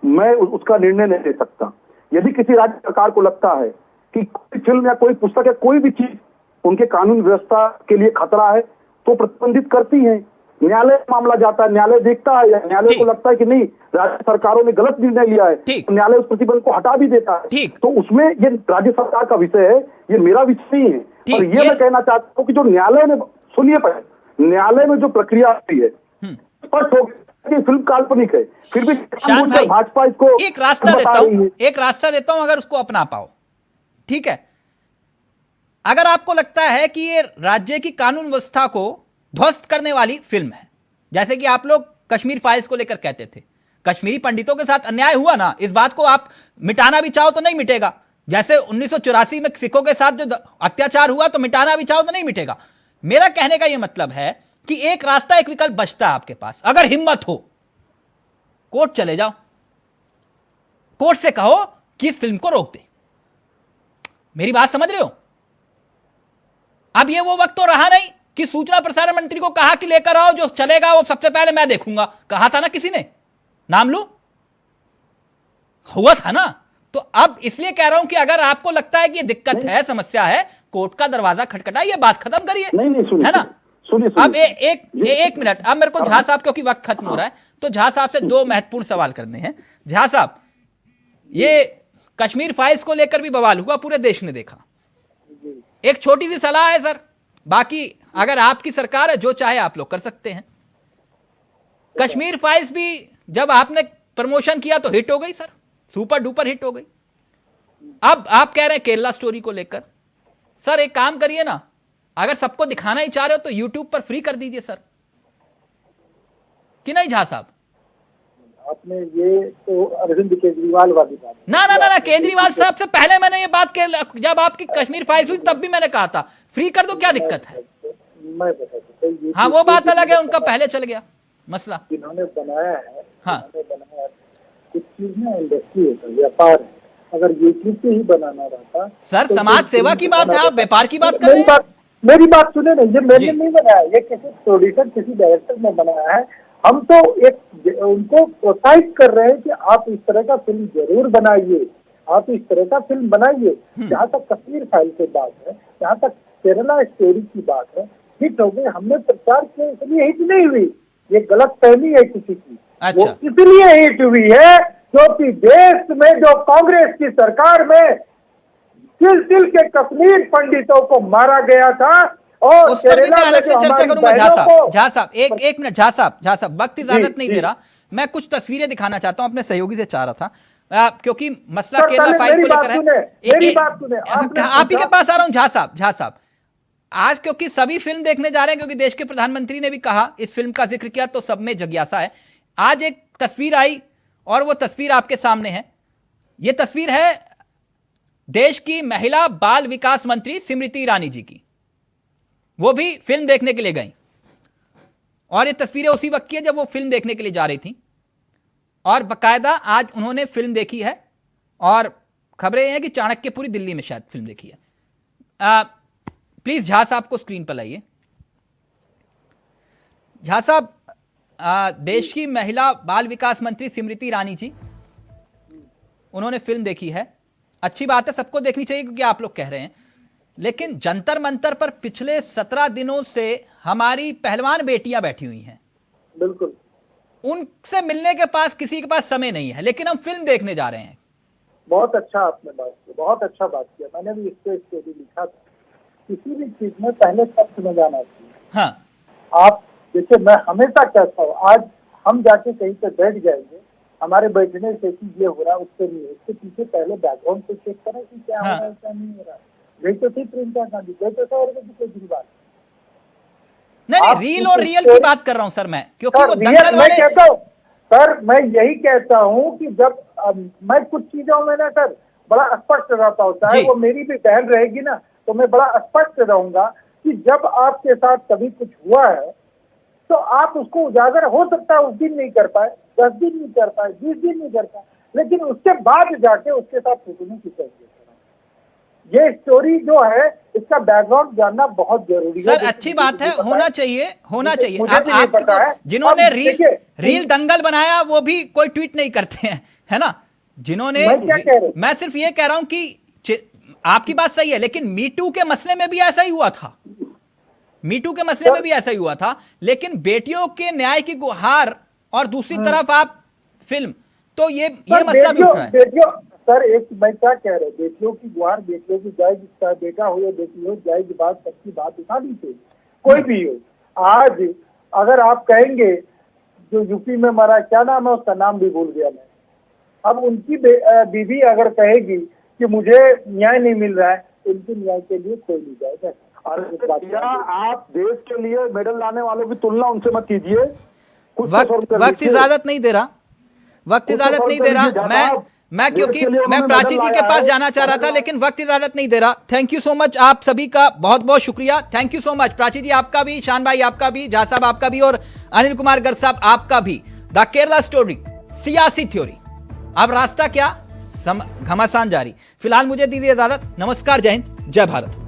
मैं उसका निर्णय नहीं ले सकता। यदि किसी राज्य सरकार को लगता है कि कोई फिल्म या कोई पुस्तक या कोई भी चीज उनके कानून व्यवस्था के लिए खतरा है, तो प्रतिबंधित करती है। न्यायालय मामला जाता है, न्यायालय देखता है, या न्यायालय को लगता है कि नहीं राज्य सरकारों ने गलत निर्णय लिया है, तो न्यायालय उस प्रतिबंध को हटा भी देता है। तो उसमें ये राज्य सरकार का विषय है, ये मेरा विषय नहीं है। और ये मैं कहना चाहता हूँ कि जो न्यायालय ने, सुनिए पहले, न्यायालय में जो प्रक्रिया आती है, स्पष्ट हो गया कि फिल्म काल्पनिक है, फिर भी भाजपा इसको एक रास्ता देता हूं, अगर उसको अपना पाओ, ठीक है। अगर आपको लगता है कि ये राज्य की कानून व्यवस्था को ध्वस्त करने वाली फिल्म है, जैसे कि आप लोग कश्मीर फाइल्स को लेकर कहते थे, कश्मीरी पंडितों के साथ अन्याय हुआ ना, इस बात को आप मिटाना भी चाहो तो नहीं मिटेगा। जैसे 1984 में सिखों के साथ जो अत्याचार हुआ, तो मिटाना भी चाहो तो नहीं मिटेगा। मेरा कहने का यह मतलब है कि एक रास्ता, एक विकल्प बचता है आपके पास। अगर हिम्मत हो, कोर्ट चले जाओ, कोर्ट से कहो कि इस फिल्म को रोक दे। मेरी बात समझ रहे हो? अब ये वो वक्त तो रहा नहीं कि सूचना प्रसारण मंत्री को कहा कि लेकर आओ, जो चलेगा वो सबसे पहले मैं देखूंगा। कहा था ना किसी ने, नाम लूं? हुआ था ना। तो अब इसलिए कह रहा हूं कि अगर आपको लगता है कि ये दिक्कत है, समस्या है, कोर्ट का दरवाजा खटखटाइए, ये बात खत्म करिए, है ना? अब एक मिनट, अब मेरे को झा साहब, क्योंकि वक्त खत्म हो रहा है, तो झा साहब से 2 महत्वपूर्ण सवाल करने हैं। झा साहब, ये कश्मीर फाइल्स को लेकर भी बवाल हुआ, पूरे देश ने देखा। एक छोटी सी सलाह है सर, बाकी अगर आपकी सरकार है, जो चाहे आप लोग कर सकते हैं। कश्मीर फाइल्स भी जब आपने प्रमोशन किया तो हिट हो गई सर, सुपर डुपर हिट हो गई। अब आप कह रहे हैं केरला स्टोरी को लेकर, सर एक काम करिए ना, अगर सबको दिखाना ही चाह रहे हो तो यूट्यूब पर फ्री कर दीजिए सर, कि नहीं झा साहब? आपने ये तो अरविंद केजरीवाल वाली बात ना, केजरीवाल साहब से पहले मैंने ये बात जब आपकी कश्मीर फाइल्स हुई तब भी मैंने कहा था फ्री कर दो, क्या दिक्कत है? मैं बता देता हूं, हाँ वो बात अलग है, उनका पहले चल गया मसला। जिन्होंने बनाया है, हाँ, कुछ चीज ना इंडस्ट्री होता है, व्यापार है। अगर यूट्यूब पे ही बनाना रहता सर, समाज सेवा की बात है, आप व्यापार की बात कर रहे हैं। मेरी बात सुने ना, ये मैंने नहीं बनाया, ये किसी प्रोड्यूसर किसी डायरेक्टर ने बनाया है। हम तो एक उनको प्रोत्साहित कर रहे हैं कि आप इस तरह का फिल्म जरूर बनाइए, आप इस तरह का फिल्म बनाइए। जहाँ तक कश्मीर फाइल की बात है, जहाँ तक केरला स्टोरी की बात है, हिट हो गई, हमने प्रचार किया, इसलिए हिट नहीं हुई। ये गलत फहमी है किसी की। वो इसलिए हिट हुई है क्योंकि देश में जो कांग्रेस की सरकार में सिल के कश्मीर पंडितों को मारा गया था, और उस पर भी मैं अलग से चर्चा करूंगा। झा साहब एक मिनट, झा साहब वक्त इजाजत नहीं दे रहा। मैं कुछ तस्वीरें दिखाना चाहता हूं, अपने सहयोगी से चाह रहा था, क्योंकि मसला केरला फाइल को लेकर है। आप ही के पास आ रहा हूं झा साहब। आज क्योंकि सभी फिल्म देखने जा रहे हैं, क्योंकि देश के प्रधानमंत्री ने भी कहा, इस फिल्म का जिक्र किया, तो सब में जिज्ञासा है। आज एक तस्वीर आई और वो तस्वीर आपके सामने है। ये तस्वीर है देश की महिला बाल विकास मंत्री स्मृति ईरानी जी की। वो भी फिल्म देखने के लिए गई, और ये तस्वीरें उसी वक्त की है जब वो फिल्म देखने के लिए जा रही थी, और बकायदा आज उन्होंने फिल्म देखी है। और खबरें हैं कि चाणक्यपुरी दिल्ली में शायद फिल्म देखी है। प्लीज झा साहब को स्क्रीन पर लाइए। झा साहब, देश की महिला बाल विकास मंत्री स्मृति ईरानी जी, उन्होंने फिल्म देखी है। अच्छी बात है, सबको देखनी चाहिए क्योंकि आप लोग कह रहे हैं, लेकिन जंतर मंतर पर पिछले 17 दिनों से हमारी पहलवान बेटियां बैठी हुई हैं। बिल्कुल, उनसे मिलने के पास किसी के पास समय नहीं है, लेकिन हम फिल्म देखने जा रहे हैं। बहुत अच्छा आपने बात की, बहुत अच्छा बात किया। मैंने भी इस पे भी लिखा था, किसी भी चीज में पहले तथ्य में जाना चाहिए। हाँ, आप देखिए, मैं हमेशा कहता हूँ, आज हम जाके कहीं पे बैठ जाएंगे, हमारे बैठने से ये हो रहा, उससे नहीं, उसके पीछे पहले बैकग्राउंड को चेक करें कि क्या हो रहा है, क्या नहीं हो रहा है। गई तो थी प्रियंका गांधी, गई तो था, और कोई बुरी बात नहीं, रील और रियल की बात कर रहा हूं सर मैं, क्योंकि वो दंगल वाले कहता हूँ सर, मैं यही कहता हूँ कि जब मैं कुछ चीजों में ना सर बड़ा स्पष्ट रहता हूँ, चाहे वो मेरी भी बहन रहेगी ना, तो मैं बड़ा स्पष्ट रहूंगा कि जब आपके साथ कभी कुछ हुआ है तो आप उसको उजागर, हो सकता है उस दिन नहीं कर पाए, 10 दिन नहीं कर पाए, 20 दिन नहीं कर पाए, लेकिन उसके बाद जाके उसके साथ छूटने की कोशिश करें। ये स्टोरी जो है, इसका बैकग्राउंड जानना बहुत जरूरी है। सर अच्छी बात है, होना चाहिए। आप जिन्होंने रील दंगल बनाया वो भी कोई ट्वीट नहीं करते हैं, है ना? जिन्होंने, मैं सिर्फ ये कह रहा हूं कि आपकी बात सही है, लेकिन मीटू के मसले में भी ऐसा ही हुआ था। मीटू के मसले में भी ऐसा ही हुआ था, लेकिन बेटियों के न्याय की गुहार और दूसरी तरफ आप फिल्म, तो ये मसला भी उठ रहा है। सर एक मैं क्या कह रहे, बेटियों की गुहार, बेटियों की जायज, बेटा हो या बेटी हो, जायज बात, सबकी बात उठानी चाहिए, कोई भी हो। आज अगर आप कहेंगे जो यूपी में मरा, क्या नाम है उसका, नाम भी भूल गया मैं, अब उनकी बीवी अगर कहेगी कि मुझे न्याय नहीं मिल रहा है, उनके न्याय के लिए कोई नहीं जाएगा। आप देश के लिए मेडल लाने वालों की तुलना उनसे मत कीजिए। वक्त इजाजत नहीं दे रहा, वक्त इजाजत नहीं दे रहा। मैं क्योंकि मैं प्राची जी के पास जाना चाह रहा था, लेकिन वक्त इजाजत नहीं दे रहा। थैंक यू सो मच, आप सभी का बहुत बहुत शुक्रिया। Thank you so much Prachi ji, आपका भी, शान भाई आपका भी, झा साहब आपका भी, और अनिल कुमार गर्ग साहब आपका भी। द केरला स्टोरी, सियासी थ्योरी, अब रास्ता क्या, घमासान जारी। फिलहाल मुझे दीजिए इजाजत। नमस्कार, जय हिंद, जय भारत।